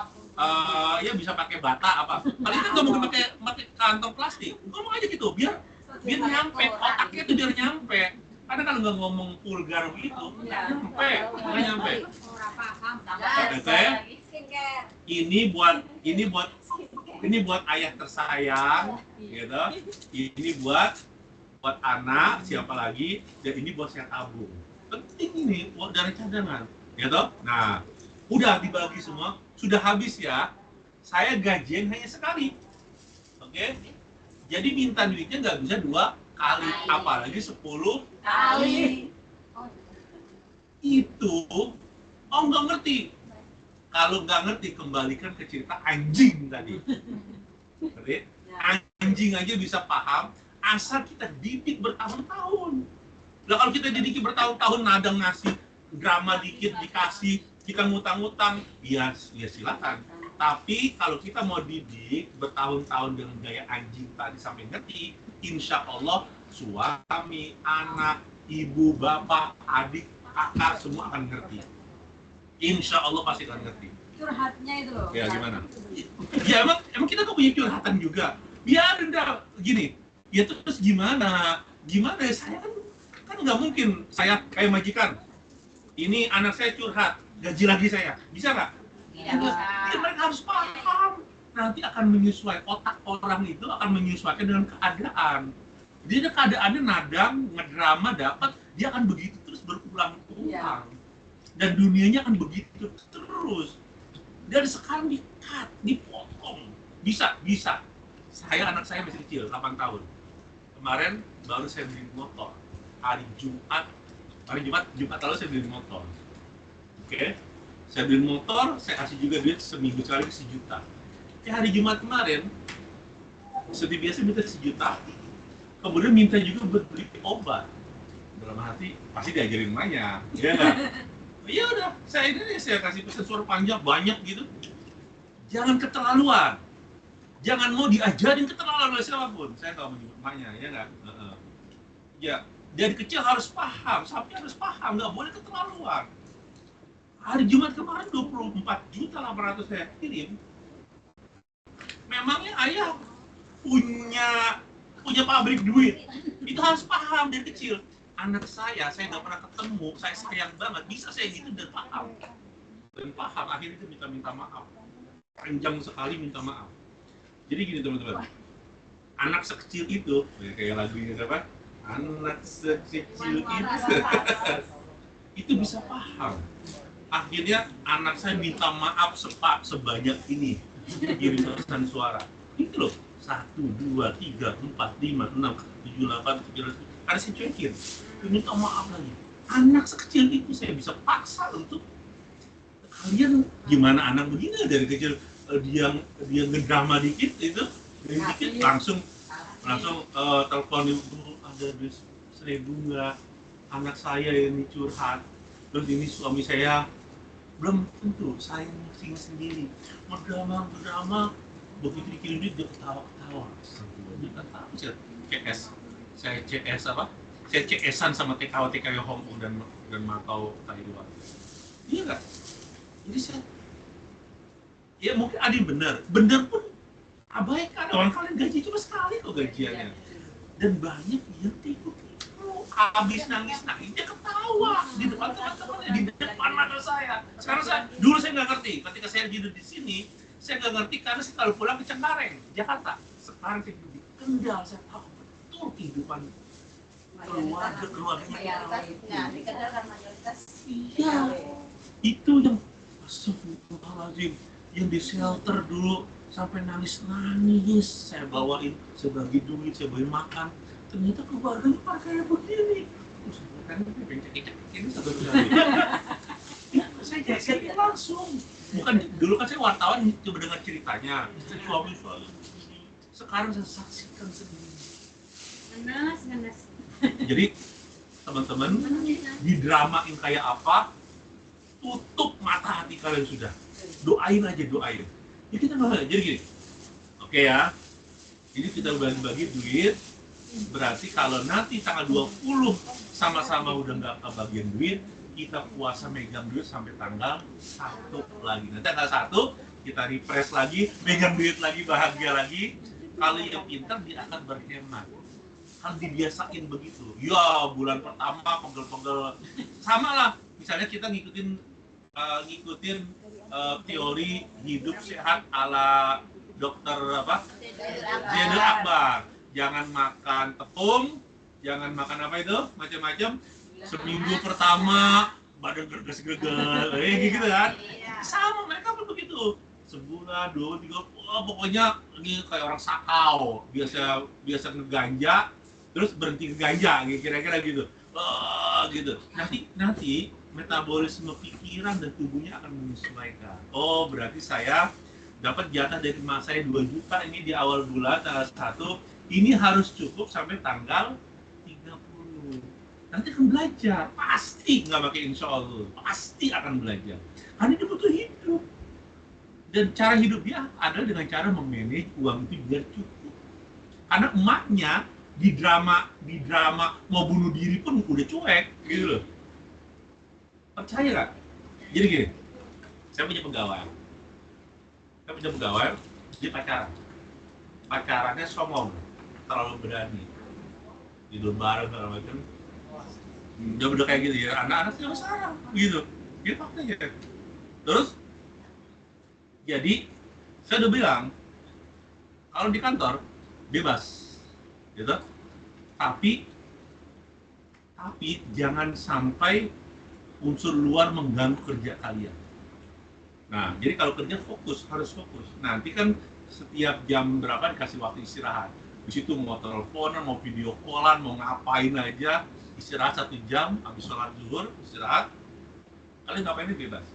Ya bisa pakai bata apa. Kali kan nggak mungkin pakai kantong plastik. Ngomong aja gitu, biar nyampe otaknya tuh biar nyampe. Karena kalau nggak ngomong vulgar begitu, nggak nyampe. Oke. Ini buat ayah tersayang, gitu. Ini buat anak, siapa lagi? Dan ini buat saya tabung. Penting ini buat dana cadangan, gitu. Nah, udah dibagi semua. Sudah habis ya, saya gajian hanya sekali, oke? Jadi minta duitnya nggak bisa 2 kali, apalagi 10 kali. Itu, nggak ngerti. Kalau nggak ngerti, kembalikan ke cerita anjing tadi. Ngerti? Anjing aja bisa paham, asal kita didik bertahun-tahun. Nah kalau kita didik bertahun-tahun, nadang ngasih, drama dikit dikasih, kita ngutang-ngutang, ya silakan. Tapi kalau kita mau didik bertahun-tahun dengan gaya anjing tadi sampai ngerti, insya Allah suami, anak, ibu, bapak, adik, kakak semua akan ngerti. Insya Allah pasti akan ngerti. Curhatnya itu loh. Ya gimana? Ya emang kita tuh punya curhatan juga. Biarin dah gini. Ya terus gimana? Gimana ya, saya kan nggak mungkin saya kayak majikan. Ini anak saya curhat, gaji lagi saya. Bisa nggak? Tidak bisa. Ya, mereka harus paham. Nanti akan menyesuaikan, otak orang itu akan menyesuaikan dengan keadaan. Jadi keadaannya nadang, ngedrama dapat, dia akan begitu terus berulang-ulang. Dan dunianya akan begitu terus. Dari sekarang di-cut, dipotong. Bisa. Anak saya masih kecil, 8 tahun. Kemarin baru saya beli motor. Jumat lalu saya beli motor. Oke. Saya beli motor, saya kasih juga duit seminggu sekali 1 juta. Hari Jumat kemarin, seperti biasa minta 1 juta, kemudian minta juga buat beli obat. Dalam hati, pasti diajarin emaknya, ya nggak? Ya udah, saya kasih pesan suara panjang banyak gitu. Jangan keterlaluan. Jangan mau diajarin keterlaluan oleh siapapun. Saya nggak menyebut emaknya, ya nggak? Ya, dari kecil harus paham, sampai harus paham, nggak boleh keterlaluan. Hari Jumat kemarin 24.800.000 saya kirim. Memangnya ayah punya pabrik duit. Itu harus paham dari kecil. Anak saya nggak pernah ketemu, saya sayang banget. Bisa saya gitu dan paham. Akhirnya itu minta maaf. Panjang sekali minta maaf. Jadi gini teman-teman. Anak sekecil itu, kayak lagunya siapa? Anak sekecil itu. Itu bisa paham. Akhirnya anak saya minta maaf sebanyak ini. Kirim pesan suara. Itu loh. 1, 2, 3, 4, 5, 6, 7, 8, 9, harus saya cuekin. Minta maaf lagi. Anak sekecil itu saya bisa paksa untuk kalian gimana anak begini dari kecil dia ngedrama dikit itu dikit langsung telepon ibu ada duit 1.000 nggak, anak saya ini curhat, terus ini suami saya belum tentu saya pusing sendiri ngedrama begitu dikirim duit dia ketawa dia ketawa saya CS apa? Saya CS-an sama TKW Hongkong dan Macau Taiwan. Iya nggak? Jadi saya, ya mungkin ada yang benar pun abaikan. Orang kalian gaji cuma sekali kok gajiannya. Dan banyak yang tipu. Habis nangis dia ketawa di depan teman-temannya, di depan mata saya. Sekarang dulu saya nggak ngerti. Ketika saya hidup di sini, saya nggak ngerti karena saya kalau pulang ke Cengkareng, Jakarta. Sekarang saya hidup di Kendal, saya tahu betul kehidupan keluarganya. Di Kendal kan mayoritas. Iya. Itu yang astagfirullahaladzim, yang di shelter dulu sampai nangis, saya bawain, saya bagi duit, saya bawain makan. Ternyata keluarganya pakai begini. Terus kan cekik-cekik ini sebenarnya. Saya jadi langsung. Bukan dulu kan saya wartawan coba dengar ceritanya. Suami sekarang saya saksikan sendiri. Ngenes. Jadi teman-teman didramain kayak apa, tutup mata hati kalian sudah. Doain aja, doain. Ya kita nggak, jadi gini. Oke ya. Jadi kita bagi-bagi duit. Berarti kalau nanti tanggal 20 sama-sama udah nggak kebagian duit, kita puasa megang duit sampai tanggal 1 lagi. Nanti tanggal 1 kita refresh lagi, megang duit lagi, bahagia lagi. Kalau yang pintar dia akan berhemat. Kalau dibiasain begitu, ya bulan pertama pegel-pegel, sama lah. Misalnya kita ngikutin teori hidup sehat ala dokter apa? Zainul Akbar. Jangan makan tepung, jangan makan apa itu, macam-macam. Seminggu pertama badan gerges-gerges, gitu kan? Sama mereka pun begitu. Sebulan, 2, 3, pokoknya ini kayak orang sakau, biasa ngeganja, terus berhenti ngeganja, kira-kira gitu. Gitu. Nanti metabolisme pikiran dan tubuhnya akan menyesuaikan. Oh, berarti saya dapat jatah dari emak saya 2 juta ini di awal bulan tanggal 1. Ini harus cukup sampai tanggal 30. Nanti akan belajar, pasti nggak pakai insya Allah, pasti akan belajar. Karena dia butuh hidup. Dan cara hidup dia adalah dengan cara memanage uang itu biar cukup. Karena emaknya di drama mau bunuh diri pun udah cuek, gitu loh. Percaya nggak? Jadi gini, saya punya pegawai, dia pacarannya songong, terlalu berani, gitu bareng segala macam. Dia udah kayak gitu ya, anak-anak sih sarang, gitu. Dia faktanya. Terus, jadi saya udah bilang, kalau di kantor bebas, gitu. Tapi jangan sampai unsur luar mengganggu kerja kalian. Nah, jadi kalau kerja harus fokus. Nanti kan setiap jam berapa dikasih waktu istirahat. Di situ mau teleponan, mau video callan, mau ngapain aja, istirahat 1 jam, habis sholat zuhur, istirahat. Kalian ngapainnya bebas.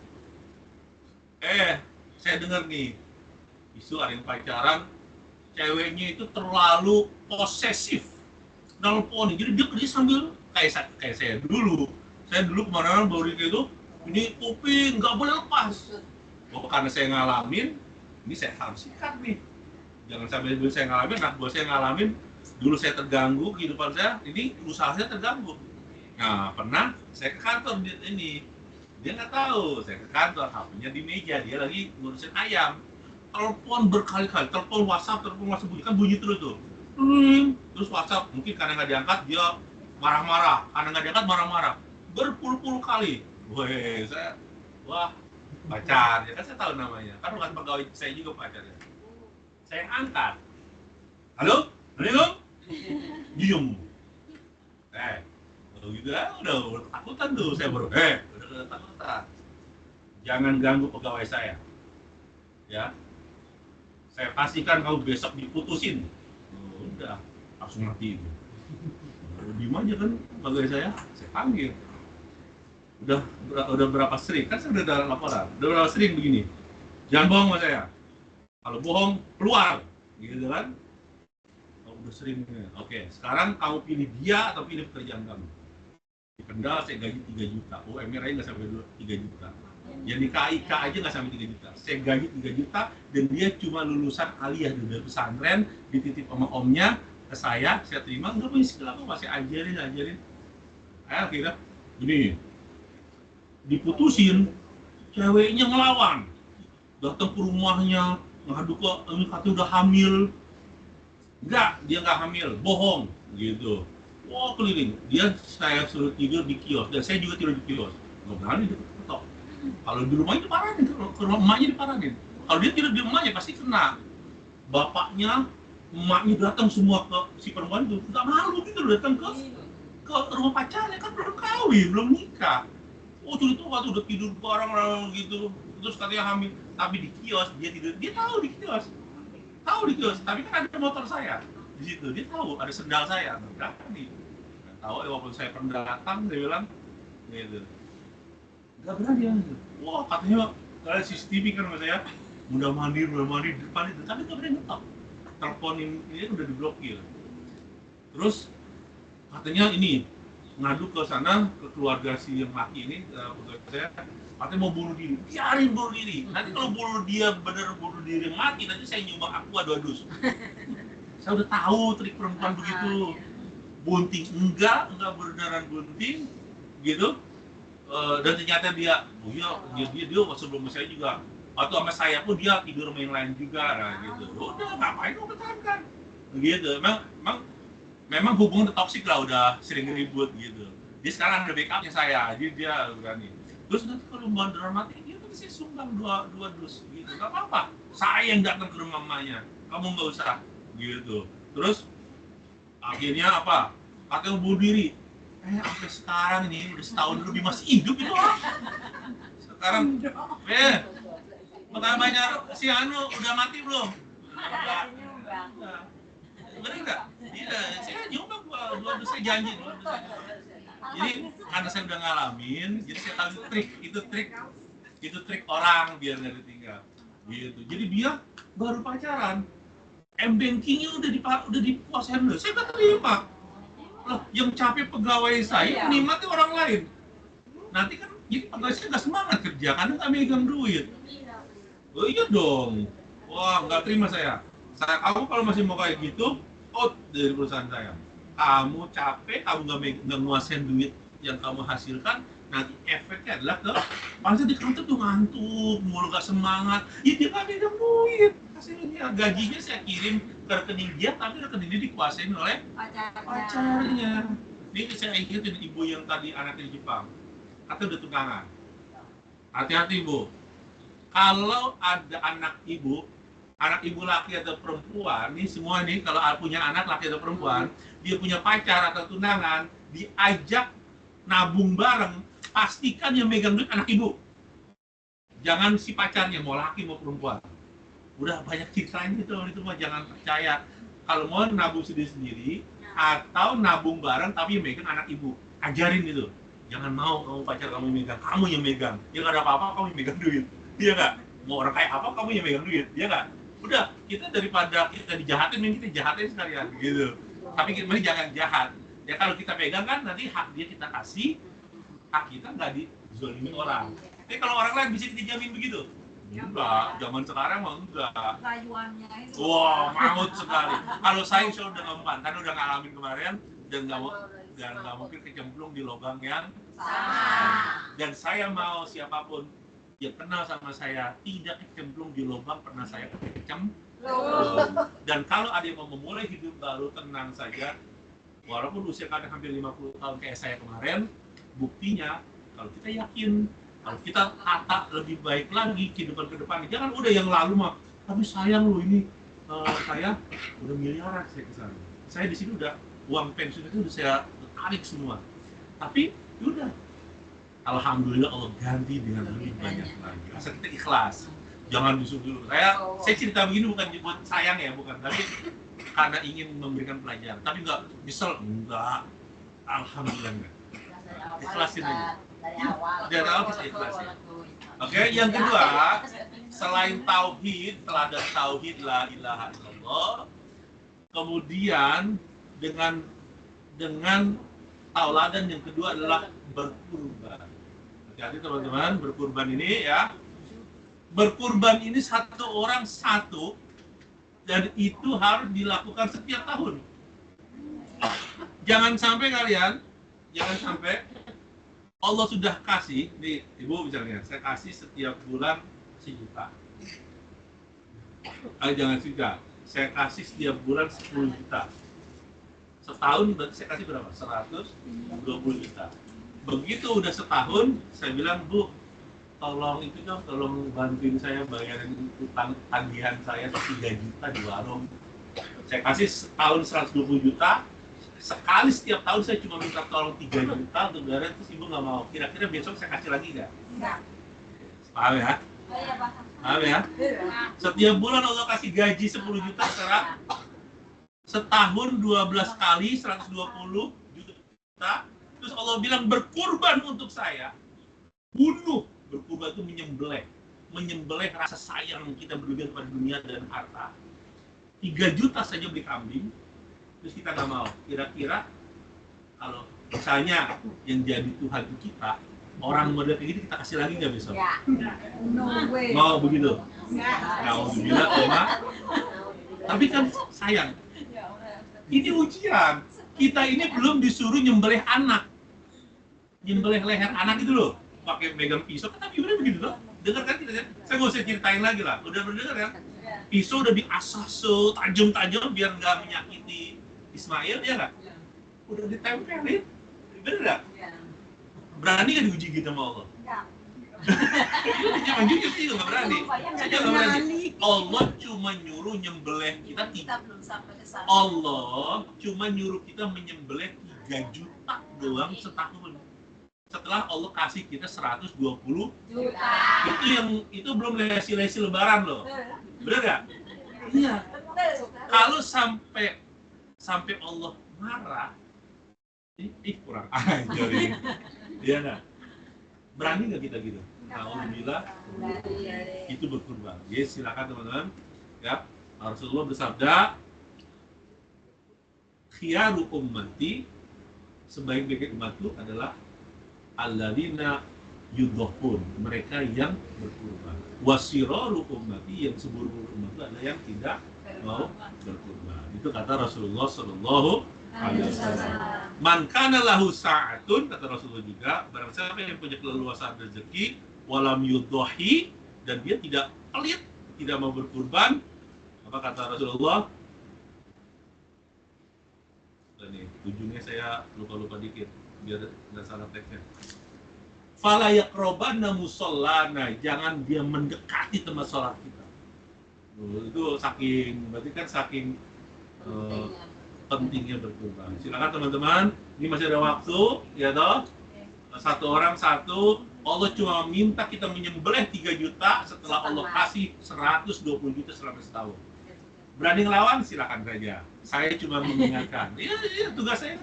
Saya dengar nih, isu ada yang pacaran, ceweknya itu terlalu posesif. Nelponin, jadi dia kerja sambil kayak saya dulu. Saya dulu kemana-mana baru gitu, ini kuping nggak boleh lepas. Karena saya ngalamin, ini saya harus sikat nih. Jangan sampai dulu saya ngalamin, saya ngalamin, dulu saya terganggu kehidupan saya, ini usaha saya terganggu. Nah, pernah saya ke kantor dia nggak tahu, saya ke kantor, HP-nya di meja, dia lagi ngurusin ayam. Telepon berkali-kali, telepon WhatsApp bunyi terus tuh. Terus WhatsApp, mungkin karena nggak diangkat dia marah-marah, karena nggak diangkat marah-marah, berpuluh-puluh kali. Wah, pacar, ya kan saya tahu namanya, kan bukan pegawai saya juga pacarnya. Saya angkat, halo, diem. Gitu ya, udah takutan tuh saya baru, udah takutan. Jangan ganggu pegawai saya, ya. Saya pastikan kamu besok diputusin. Udah, langsung mati itu. Diem aja kan pegawai saya panggil. Udah berapa sering, kan saya udah ada laporan, udah berapa sering begini. Jangan bohong sama saya. Kalau bohong, keluar. Gitu kan? Kalau udah sering, oke. Sekarang kamu pilih dia atau pilih pekerjaan kamu. Di Kendal saya gaji 3 juta. UMR aja nggak sampai 3 juta. Yang di KIK aja nggak sampai 3 juta. Saya gaji 3 juta dan dia cuma lulusan aliyah dari pesantren, dititip sama omnya ke saya terima, nggak punya skill apa, masih ajarin. Akhirnya gini, diputusin, ceweknya ngelawan, datang ke rumahnya, ngadu ke, katanya udah hamil. Enggak, dia nggak hamil, bohong, gitu. Wah, keliling, saya suruh tidur di kios, dan saya juga tidur di kios. Nggak berani dia ketok. Kalau di rumahnya diparanin, ke rumah emaknya diparanin. Kalau dia tidur di rumahnya pasti kena. Bapaknya, emaknya datang semua ke si perempuan itu, nggak malu gitu, datang ke rumah pacarnya, kan belum kawin, belum nikah. Oh, itu waktu udah tidur bareng gitu, terus katanya hamil, tapi di kios dia tidur, dia tahu di kios. tahu di kios, tapi kan ada motor saya di situ, dia tahu ada sendal saya, berapa nih? Nggak tahu, walaupun saya pendatang, dia bilang, gitu. Nggak berani ya, gitu. Wah katanya, kalau CCTV kan sama saya, udah mandi di depan itu, tapi nggak berani ngetok. Teleponin ini udah diblokir. Terus katanya ini ngadu ke sana, ke keluarga si yang laki ini, keluarga saya, katanya mau bunuh diri, biarin bunuh diri. Nanti kalau bunuh dia bener bunuh diri mati, nanti saya nyumbang aqua 2 dus. Saya udah tahu trik perempuan begitu. Bunting enggak beneran bunting, gitu. Dan ternyata dia, oh iya, dia sebelum saya juga, atau sama saya pun dia tidur sama yang lain juga, nah gitu. Udah ngapain lo pertahankan, gitu. Memang hubungan toksik lah, udah sering ribut gitu. Dia sekarang ada backupnya saya, jadi dia berani. Terus nanti kalau beneran mati, dia kan saya sumbang 2 dus, gitu. Gak apa-apa, saya yang datang ke rumah mamanya, kamu nggak usah, gitu. Terus akhirnya apa? Katanya bunuh diri. Sampai sekarang ini udah setahun lebih masih hidup itu orang. Sekarang, makanya si Anu udah mati belum? Bener nggak? Iya, saya nyumbang 2 dus, saya janji 2 dus. Jadi karena saya udah ngalamin, jadi saya tahu itu trik orang biar nggak ditinggal. Gitu. Jadi dia baru pacaran, M-bankingnya udah dikuasain loh. Saya nggak terima. Loh, yang capek pegawai saya, nikmatnya orang lain. Nanti kan jadi pegawai saya nggak semangat kerja karena nggak megang duit. Oh iya dong. Wah, nggak terima saya. Kamu kalau masih mau kayak gitu, out dari perusahaan saya. Kamu capek, kamu nggak nguasain duit yang kamu hasilkan, nanti efeknya adalah paling di kantor tuh ngantuk, mulu nggak semangat. Ya dia nggak megang duit. Hasilnya gajinya saya kirim ke rekening dia, tapi rekeningnya dikuasain oleh pacarnya. Ini saya ingetin ibu yang tadi anaknya di Jepang, atau udah tunangan. Hati-hati ibu. Kalau ada anak ibu laki atau perempuan, nih semua nih kalau punya anak laki atau perempuan, dia punya pacar atau tunangan, diajak nabung bareng, pastikan yang megang duit anak ibu. Jangan si pacarnya, mau laki mau perempuan. Udah banyak ceritanya itu mah, jangan percaya. Kalau mau nabung sendiri-sendiri atau nabung bareng tapi yang megang anak ibu, ajarin gitu. Jangan mau kamu pacar kamu yang megang, kamu yang megang. Ya nggak ada apa-apa, kamu yang megang duit. Iya nggak? Mau orang kayak apa, kamu yang megang duit. Iya nggak? Udah, kita daripada kita dijahatin, kita jahatin sekalian gitu. Tapi kita jangan jahat. Ya kalau kita pegang kan nanti hak dia kita kasih, hak kita nggak dizolimi orang. Tapi kalau orang lain bisa dijamin begitu? Enggak, zaman sekarang mah enggak. Rayuannya itu. Wah, mamut sekali. Kalau saya insya Allah udah ngomong, karena udah ngalamin kemarin dan nggak mungkin kecemplung di lubang yang sama. Dan saya mau siapapun yang kenal sama saya tidak kecemplung di lubang pernah saya kecemplung. Dan kalau ada yang mau memulai hidup baru, tenang saja. Walaupun usia kalian hampir 50 tahun kayak saya kemarin, buktinya kalau kita yakin, kalau kita tata lebih baik lagi kehidupan ke depan, jangan udah yang lalu mah, tapi sayang loh ini, saya udah miliaran saya kesana. Saya di sini udah uang pensiun itu udah saya tarik semua. Tapi udah, alhamdulillah Allah ganti dengan lebih banyak lagi. Asal kita ikhlas, jangan disuruh. Saya cerita begini bukan buat sayang ya, bukan, tapi karena ingin memberikan pelajaran. Tapi nggak nyesel, enggak. Alhamdulillah enggak. Ikhlasin aja. Dari awal kita ikhlasin. Oke, yang kedua, selain tauhid, teladan tauhid la ilaha illallah, kemudian dengan tauladan yang kedua adalah berkurban. Hati-hati teman-teman, berkurban ini ya. Berkurban ini satu orang satu, dan itu harus dilakukan setiap tahun. Jangan sampai Allah sudah kasih, nih ibu misalnya, saya kasih setiap bulan 1 juta. Jangan 1 juta, saya kasih setiap bulan 10 juta. Setahun berarti saya kasih berapa? 120 juta. Begitu udah setahun, saya bilang, Bu, tolong bantuin saya bayarin utang tagihan saya 3 juta di warung. Saya kasih setahun 120 juta. Sekali setiap tahun saya cuma minta tolong 3 juta untuk bayar, terus ibu nggak mau. Kira-kira besok saya kasih lagi nggak? Enggak. Paham ya? Iya, Pak. Paham ya? Setiap bulan Allah kasih gaji 10 juta sekarang. Setahun 12 kali 120 juta. Terus Allah bilang berkurban untuk saya. Bunuh. Berkurban itu menyembelih. Menyembelih rasa sayang kita berlebihan pada dunia dan harta. 3 juta saja beli kambing. Terus kita nggak mau. Kira-kira kalau misalnya yang jadi Tuhan kita, orang model kayak gitu kita kasih lagi nggak besok? Ya. No way. Mau begitu? Nggak. Mau bilang Oma. Tapi kan sayang. Ini ujian. Kita ini belum disuruh nyembelih anak. Nyembelih leher anak itu loh. Pakai megang pisau. Kan Nabi Ibrahim begitu loh. Dengar kan kita kan? Saya nggak usah ceritain lagi lah. Udah mendengar kan? Pisau udah diasah tajam-tajam biar nggak menyakiti Ismail, ya nggak? Udah ditempelin. Bener nggak? Berani nggak diuji gitu sama Allah? Jangan jujur sih nggak berani. Saya nggak berani. Allah cuma nyuruh nyembelih kita Kita belum sampai ke sana. Allah cuma nyuruh kita menyembelih 3 juta doang setahun. Setelah Allah kasih kita 120 Juta. itu belum lesi-lesi lebaran loh. Bener nggak? Iya. Kalau sampai Allah marah, kurang ajar ini. Iya nggak? Berani nggak kita gitu? Alhamdulillah itu berkurban. Yes, silakan teman-teman. Ya, Rasulullah bersabda, khiyaru ummati, sebaik-baik umatku adalah alladzina yudhahun, mereka yang berkurban. Wasiraru ummati, yang seburuk-buruk umatku adalah yang tidak mau berkurban. Itu kata Rasulullah sallallahu alaihi wasallam. Man kana lahu sa'atun, kata Rasulullah juga, barang siapa yang punya keleluasaan rezeki, walam yudhahi, dan dia tidak pelit, tidak mau berkurban, apa kata Rasulullah? Nih, ujungnya saya lupa dikit biar nggak salah teksnya. Fala yaqrabanna musallana, jangan dia mendekati tempat sholat kita. Itu berarti kan saking pentingnya berkurban. Silakan teman-teman, ini masih ada waktu, ya toh. Satu orang satu. Allah cuma minta kita menyembelih 3 juta setelah Allah kasih 120 juta selama setahun. Berani ngelawan silakan saja. Saya cuma mengingatkan. Iya, tugas saya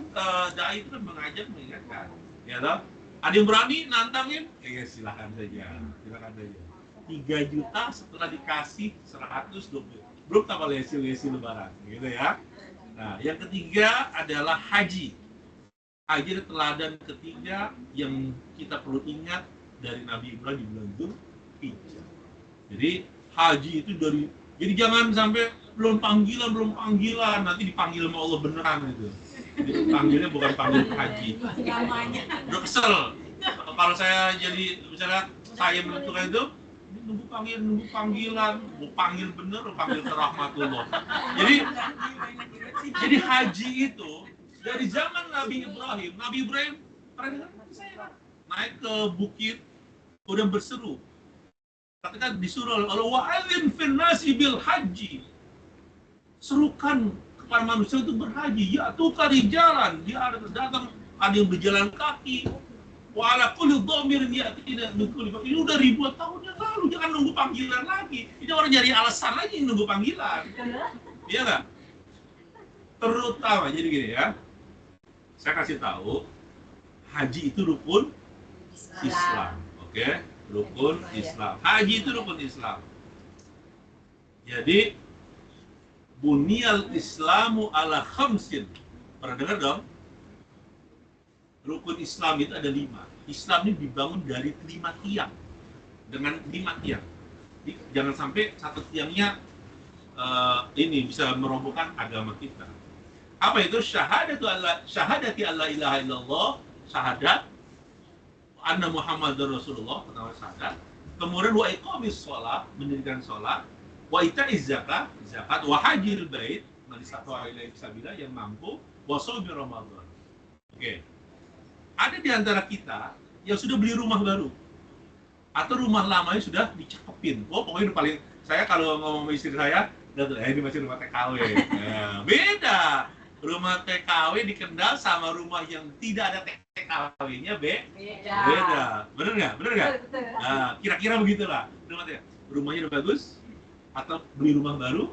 dai itu kan mengingatkan. Ya toh? Ada yang berani nantangin? Ya silakan saja. 3 juta setelah dikasih 120. Belum tambah lesi-lesi lebaran, gitu ya. Nah, yang ketiga adalah haji. Haji adalah teladan ketiga yang kita perlu ingat dari Nabi Ibrahim di bulan Dzulhijjah. Jadi haji itu jadi jangan sampai belum panggilan, nanti dipanggil sama Allah beneran gitu. Jadi panggilnya bukan panggil haji. Udah kesel. Kalau saya jadi misalnya saya menentukan itu, nunggu panggilan, mau panggil bener, panggil ke rahmatullah. Jadi haji itu dari zaman Nabi Ibrahim pernah dengar saya naik ke bukit, udah berseru. Katakan disuruh oleh Allah, wa'adzin fin nasi bil haji. Serukan kepada manusia untuk berhaji. Ya tuh di jalan, dia ada datang, ada yang berjalan kaki. Wa ala kulli dhamirin ya'tina min kulli. Ini udah ribuan tahun yang lalu, jangan nunggu panggilan lagi. Ini orang nyari alasan lagi nunggu panggilan. Iya enggak? Terutama jadi gini ya. Saya kasih tahu, haji itu rukun Islam, oke? Rukun Islam. Haji itu rukun Islam. Jadi bunyal Islamu ala khamsin. Pernah dengar dong? Rukun Islam itu ada 5. Islam ini dibangun dari 5 tiang. Dengan 5 tiang. Jadi, jangan sampai satu tiangnya ini bisa merobohkan agama kita. Apa itu? Syahadati alla ilaha illallah, syahadat anna Muhammadar Rasulullah, pertama syahadat. Kemudian wa iqamis shalah, mendirikan salat, wa ita'iz zakat, wa hajjil bait, man istata'a ilaihi sabila, yang mampu, wa shaumi Ramadan. Oke. Ada di antara kita yang sudah beli rumah baru atau rumah lamanya sudah dicakepin. Oh, pokoknya paling saya kalau ngomong sama istri saya, ini masih rumah TKW. Nah, beda. Rumah TKW di Kendal sama rumah yang tidak ada TKW-nya beda. Bener nggak? Nah, kira-kira begitulah. rumahnya udah bagus, atau beli rumah baru,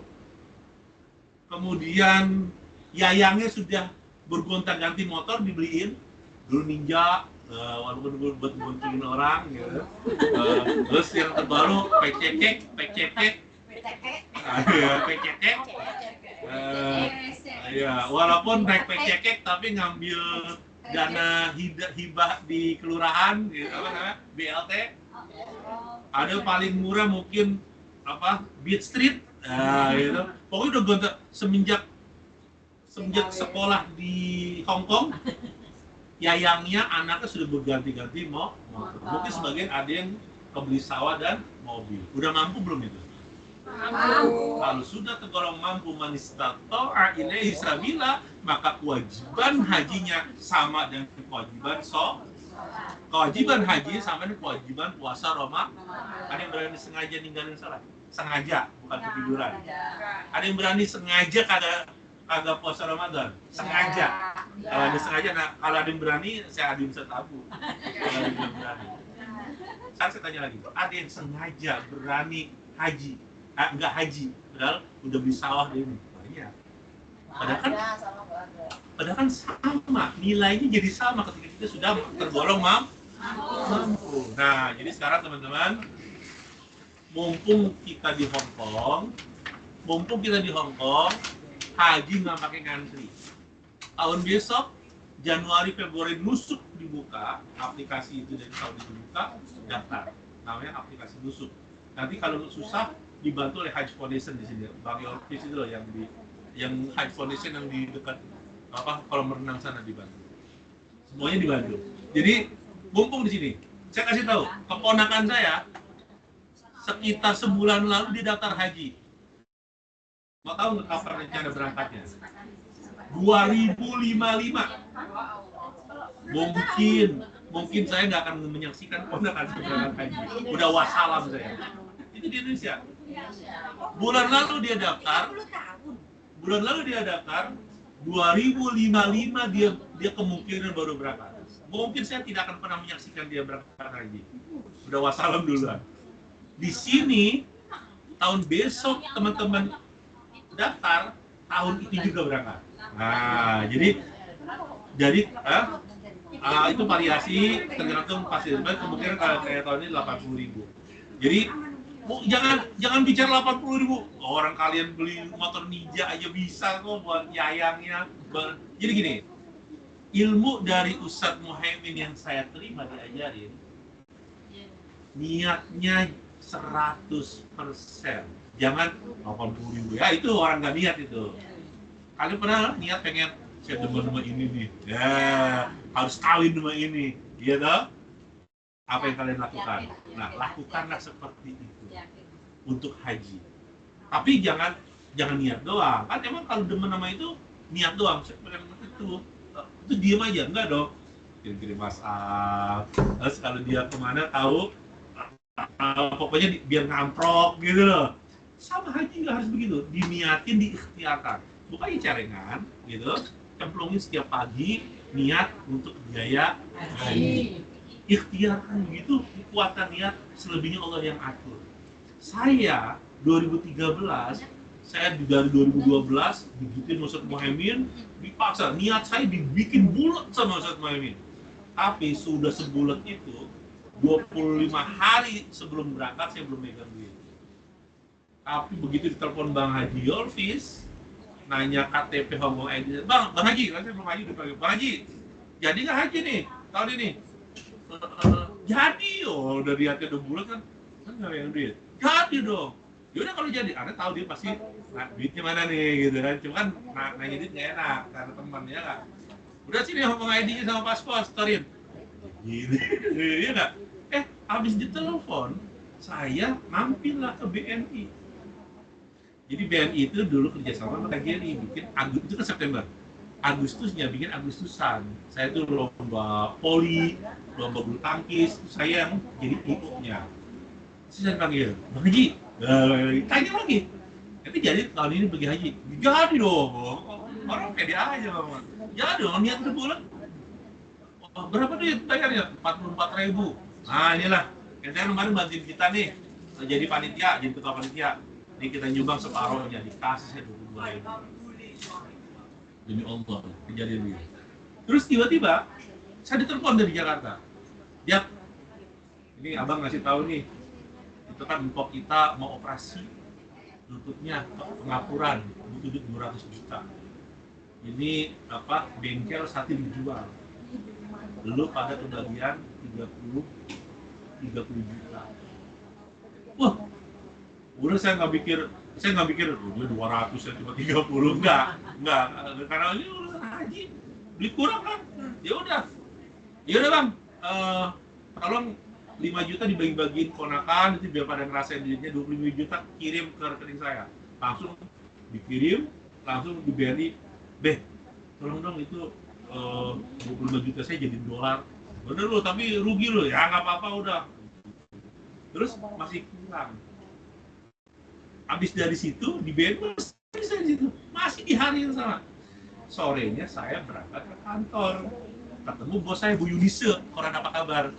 kemudian yayangnya sudah bergonta-ganti motor dibeliin, dulu Ninja, walaupun buat ngonculin orang gitu. Terus yang terbaru pecekek, ya walaupun naik pecekek tapi ngambil dana hibah di kelurahan, gitu, apa namanya, BLT. Ada paling murah mungkin apa, Beat Street, gitu. Pokoknya udah gonta semenjak sekolah di Hong Kong. Yayangnya, anaknya sudah berganti-ganti motor. Mungkin sebagian ada yang kebeli sawah dan mobil. Udah mampu belum itu? Kalau sudah tergolong mampu, man istata'a ilaihi sabila, maka kewajiban hajinya sama dengan kewajiban haji sama dengan kewajiban puasa Ramadan. Ada yang berani sengaja ninggalin salat? Sengaja, bukan ketiduran. Ada yang berani sengaja kagak puasa Ramadan? Sengaja. Kalau ada sengaja, nah kalau ada yang berani, saya ada yang bisa tabu. Kalau ada yang berani. Saya tanya lagi, ada yang sengaja berani haji, enggak haji, padahal udah beli sawah deh ini. Banyak. Padahal kan sama, nilainya jadi sama ketika kita sudah tergolong mampu. Nah, jadi sekarang teman-teman, mumpung kita di Hong Kong, haji nggak pakai ngantri. Tahun besok, Januari, Februari nusuk dibuka, aplikasi itu dari Saudi dibuka, daftar. Namanya aplikasi nusuk. Nanti kalau susah, dibantu oleh Haji Foundation di sini. Bang Yorkis itu loh yang Haji Foundation yang di dekat kolam renang sana dibantu. Semuanya dibantu. Jadi mumpung di sini, saya kasih tahu, keponakan saya sekitar sebulan lalu dia daftar haji. Mau tahu nggak kapan rencana berangkatnya? 2055. Mungkin saya nggak akan menyaksikan keponakan saya berangkat haji. Udah wassalam saya. Itu di Indonesia. Bulan lalu dia daftar. 2055 dia kemungkinan baru berangkat. Mungkin saya tidak akan pernah menyaksikan dia berangkat haji. Udah wassalam duluan. Di sini tahun besok teman-teman daftar, tahun ini juga berangkat. Nah, jadi itu variasi tergantung fasilitas. Kemungkinan kalau kayak tahun ini 80.000. Jadi jangan bicara 80.000. Orang kalian beli motor Ninja aja bisa kok buat yayangnya. Jadi gini, ilmu dari Ustadz Muhaimin yang saya terima diajarin, niatnya 100%. Jangan 80.000. Ya itu orang nggak niat itu. Kalian pernah niat pengen saya demen sama ini nih, ya harus kawin sama ini, gitu. Apa yang kalian lakukan? Nah, lakukanlah seperti itu untuk haji. Tapi jangan niat doang. Kan emang kalau demen sama itu niat doang. Saya pengen itu diem aja, enggak dong. Kirim WhatsApp. Terus kalau dia kemana tahu, pokoknya biar ngamprok gitu loh. Sama haji nggak harus begitu. Diniatin, diikhtiarkan. Bukannya cerengan, gitu. Cemplungin setiap pagi niat untuk biaya haji. Ikhtiarkan begitu, kekuatan niat, selebihnya Allah yang atur. Saya 2013, saya dari 2012 digituin Ustadz Muhaimin, dipaksa, niat saya dibikin bulat sama Ustadz Muhaimin. Tapi sudah sebulan itu, 25 hari sebelum berangkat saya belum megang duit. Tapi begitu ditelepon Bang Haji Yorfis, nanya KTP Hong Kong ID, Bang Haji, kan saya belum haji, Bang Haji, jadi nggak haji nih tahun ini? Jadi, udah niatnya udah bulat kan nggak yang duit. Jadi dong. Yaudah kalau jadi, Anda tahu dia pasti, nah duitnya mana nih gitu kan. Cuma kan nanya duit nggak enak karena temannya nggak. Udah sini Hong Kong ID-nya sama paspor, storin. Gini, iya nggak? Habis ditelepon, saya mampirlah ke BNI. Jadi BNI itu dulu kerjasama sama KJRI, bikin itu kan September. Agustusnya bikin Agustusan. Saya tuh lomba poli, lomba bulu tangkis, saya yang jadi IO-nya. Terus saya panggil, Bang Haji, tanya lagi. Nanti jadi tahun ini pergi haji. Jadi dong, orang pede aja Bang. Jadi dong, niat udah bulan. Berapa duit bayarnya? 44.000. Nah inilah, yang saya kemarin bantuin kita nih. jadi panitia, jadi ketua panitia. Ini kita nyumbang separohnya, dikasih saya 22.000. Demi Allah, kejadian ini. Terus tiba-tiba saya ditelepon dari Jakarta. Dia, ini abang ngasih tahu nih, itu kan empok kita mau operasi, lututnya pengapuran, butuh duit 200 juta. Ini apa, bengkel satu dijual. Lu pada kebagian 30 juta. Wah, udah saya nggak pikir gue 200 ya cuma 30, enggak, karena ini urusan haji, duit kurang kan, ya udah bang, tolong 5 juta dibagi-bagiin ponakan, itu biar pada ngerasain duitnya, 25 juta kirim ke rekening saya, langsung dikirim, langsung di BRI, tolong dong itu 25 juta saya jadi dolar, bener lo, tapi rugi lo, ya nggak apa-apa udah, terus masih kurang. Habis dari situ di BNI masih di hari yang sama. Sorenya saya berangkat ke kantor, ketemu bos saya Bu Yunise. Koran apa kabar?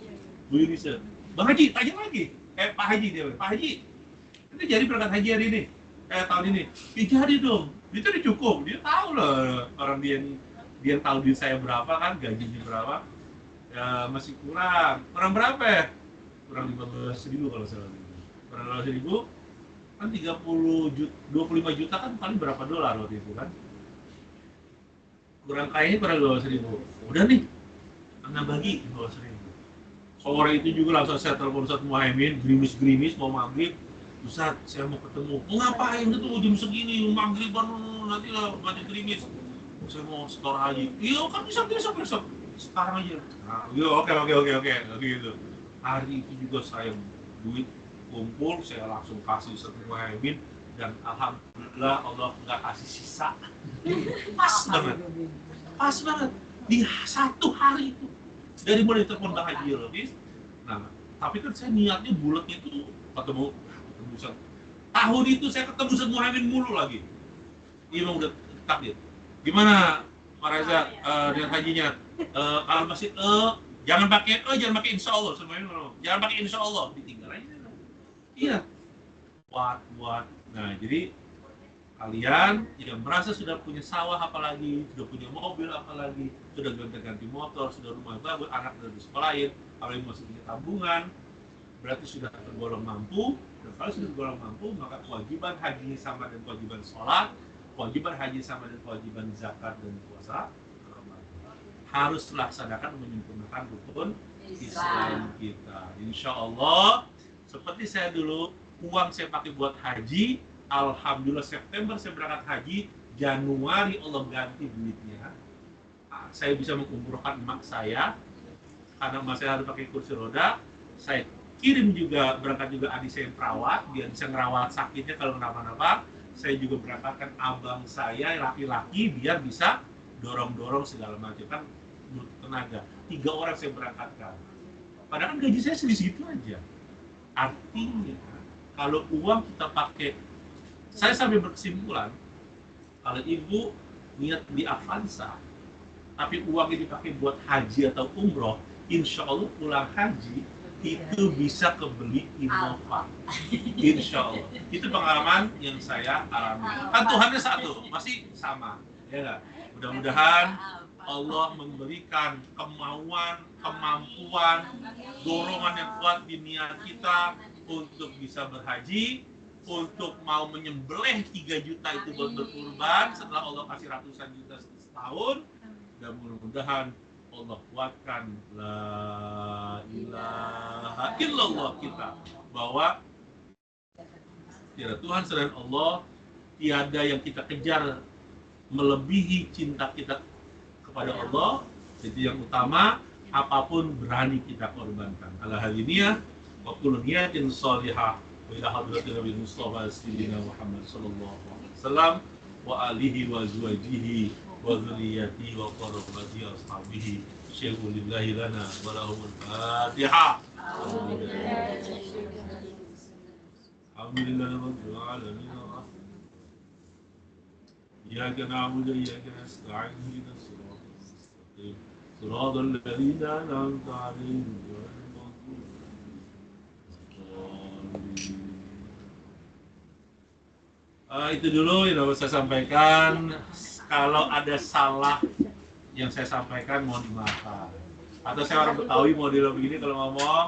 Bu Yunise, Bang Haji tanya lagi. Pak Haji dia, Pak Haji itu jadi berangkat haji hari ini, tahun ini. Jadi dong, itu udah cukup. Dia tahu loh, orang dia tahu duit saya berapa kan, gajinya berapa. Ya, masih kurang berapa ya? Kurang 15.000 kalau salah. Kurang 15.000 kan 30 juta, 25 juta kan paling berapa dolar waktu itu kan, kurang kayaknya kurang 12.000. Udah nih, Anda bagi 12.000. Sore itu juga langsung saya telepon Ustadz Muhaimin, gerimis mau maghrib, Ustadz saya mau ketemu. Mau ngapain itu jam segini, maghriban nanti lah mati gerimis. Saya mau setor haji. Iya kan bisa besok sekarang aja. Nah, oke gitu. Hari itu juga saya duit kumpul, saya langsung kasih Ustadz Muhaimin, dan alhamdulillah Allah nggak kasih sisa. Pas banget di satu hari itu, dari mulai telepon Bang Haji Lubis. Nah, tapi kan saya niatnya bulatnya itu ketemu Ustadz. Tahun itu saya ketemu Ustadz Muhaimin mulu lagi. Ini udah takdir. Gimana Pak Reza dengan hajinya? Kalau masih jangan pakai insya Allah, semuanya jangan pakai insya Allah, ditinggal aja. Iya, buat. Nah, jadi kalian yang merasa sudah punya sawah apalagi, sudah punya mobil apalagi, sudah ganti motor, sudah rumah bagus, anak sudah disekolahin, kalau yang masih punya tabungan, berarti sudah tergolong mampu. Dan kalau sudah tergolong mampu, maka kewajiban haji sama dan kewajiban sholat, kewajiban haji sama dan kewajiban zakat dan puasa harus dilaksanakan menyempurnakan rukun Islam kita. Insya Allah. Seperti saya dulu, uang saya pakai buat haji, alhamdulillah September saya berangkat haji, Januari Allah ganti duitnya. Saya bisa mengumrohkan emak saya, karena emak saya harus pakai kursi roda. Saya kirim juga, berangkat juga adik saya yang perawat, biar bisa ngerawat sakitnya kalau kenapa-napa. Saya juga berangkatkan abang saya laki-laki, biar bisa dorong-dorong segala macam, kan butuh tenaga. 3 orang saya berangkatkan. Padahal kan gaji saya segitu aja. Artinya, kalau uang kita pakai, saya sampai berkesimpulan, kalau ibu niat di Avanza, tapi uangnya dipakai buat haji atau umroh, insya Allah pulang haji, itu bisa kebeli Innova. Insya Allah. Itu pengalaman yang saya alami. Kan Tuhannya satu, masih sama. Ya nggak? Mudah-mudahan Allah memberikan kemauan, kemampuan, dorongan yang kuat di niat kita untuk bisa berhaji, untuk mau menyembelih 3 juta itu buat berkurban setelah Allah kasih ratusan juta setahun, dan mudah-mudahan Allah kuatkan la ilaha illallah kita, bahwa tiada Tuhan selain Allah, tiada yang kita kejar melebihi cinta kita kepada Allah. Itu yang utama, apapun berani kita korbankan. Ala hadiniyah wa kullu niyatin shalihah wa ila hadratil Nabi Mustafa sayyidina Muhammad sallallahu alaihi wasallam wa alihi wa azwajihi wa dzurriyyatihi wa qurrati ashabihi syai'un lillahi lana wa lahumul Fatihah. Alhamdulillah rabbil alamin. إياك نعبد وإياك نستعين اهدنا الصراط المستقيم صراط الذين أنعمت عليهم غير المغضوب عليهم ولا الضالين. Itu dulu yang dapat saya sampaikan. Kalau ada salah yang saya sampaikan mohon dimaafkan. Atau saya orang Betawi model begini kalau ngomong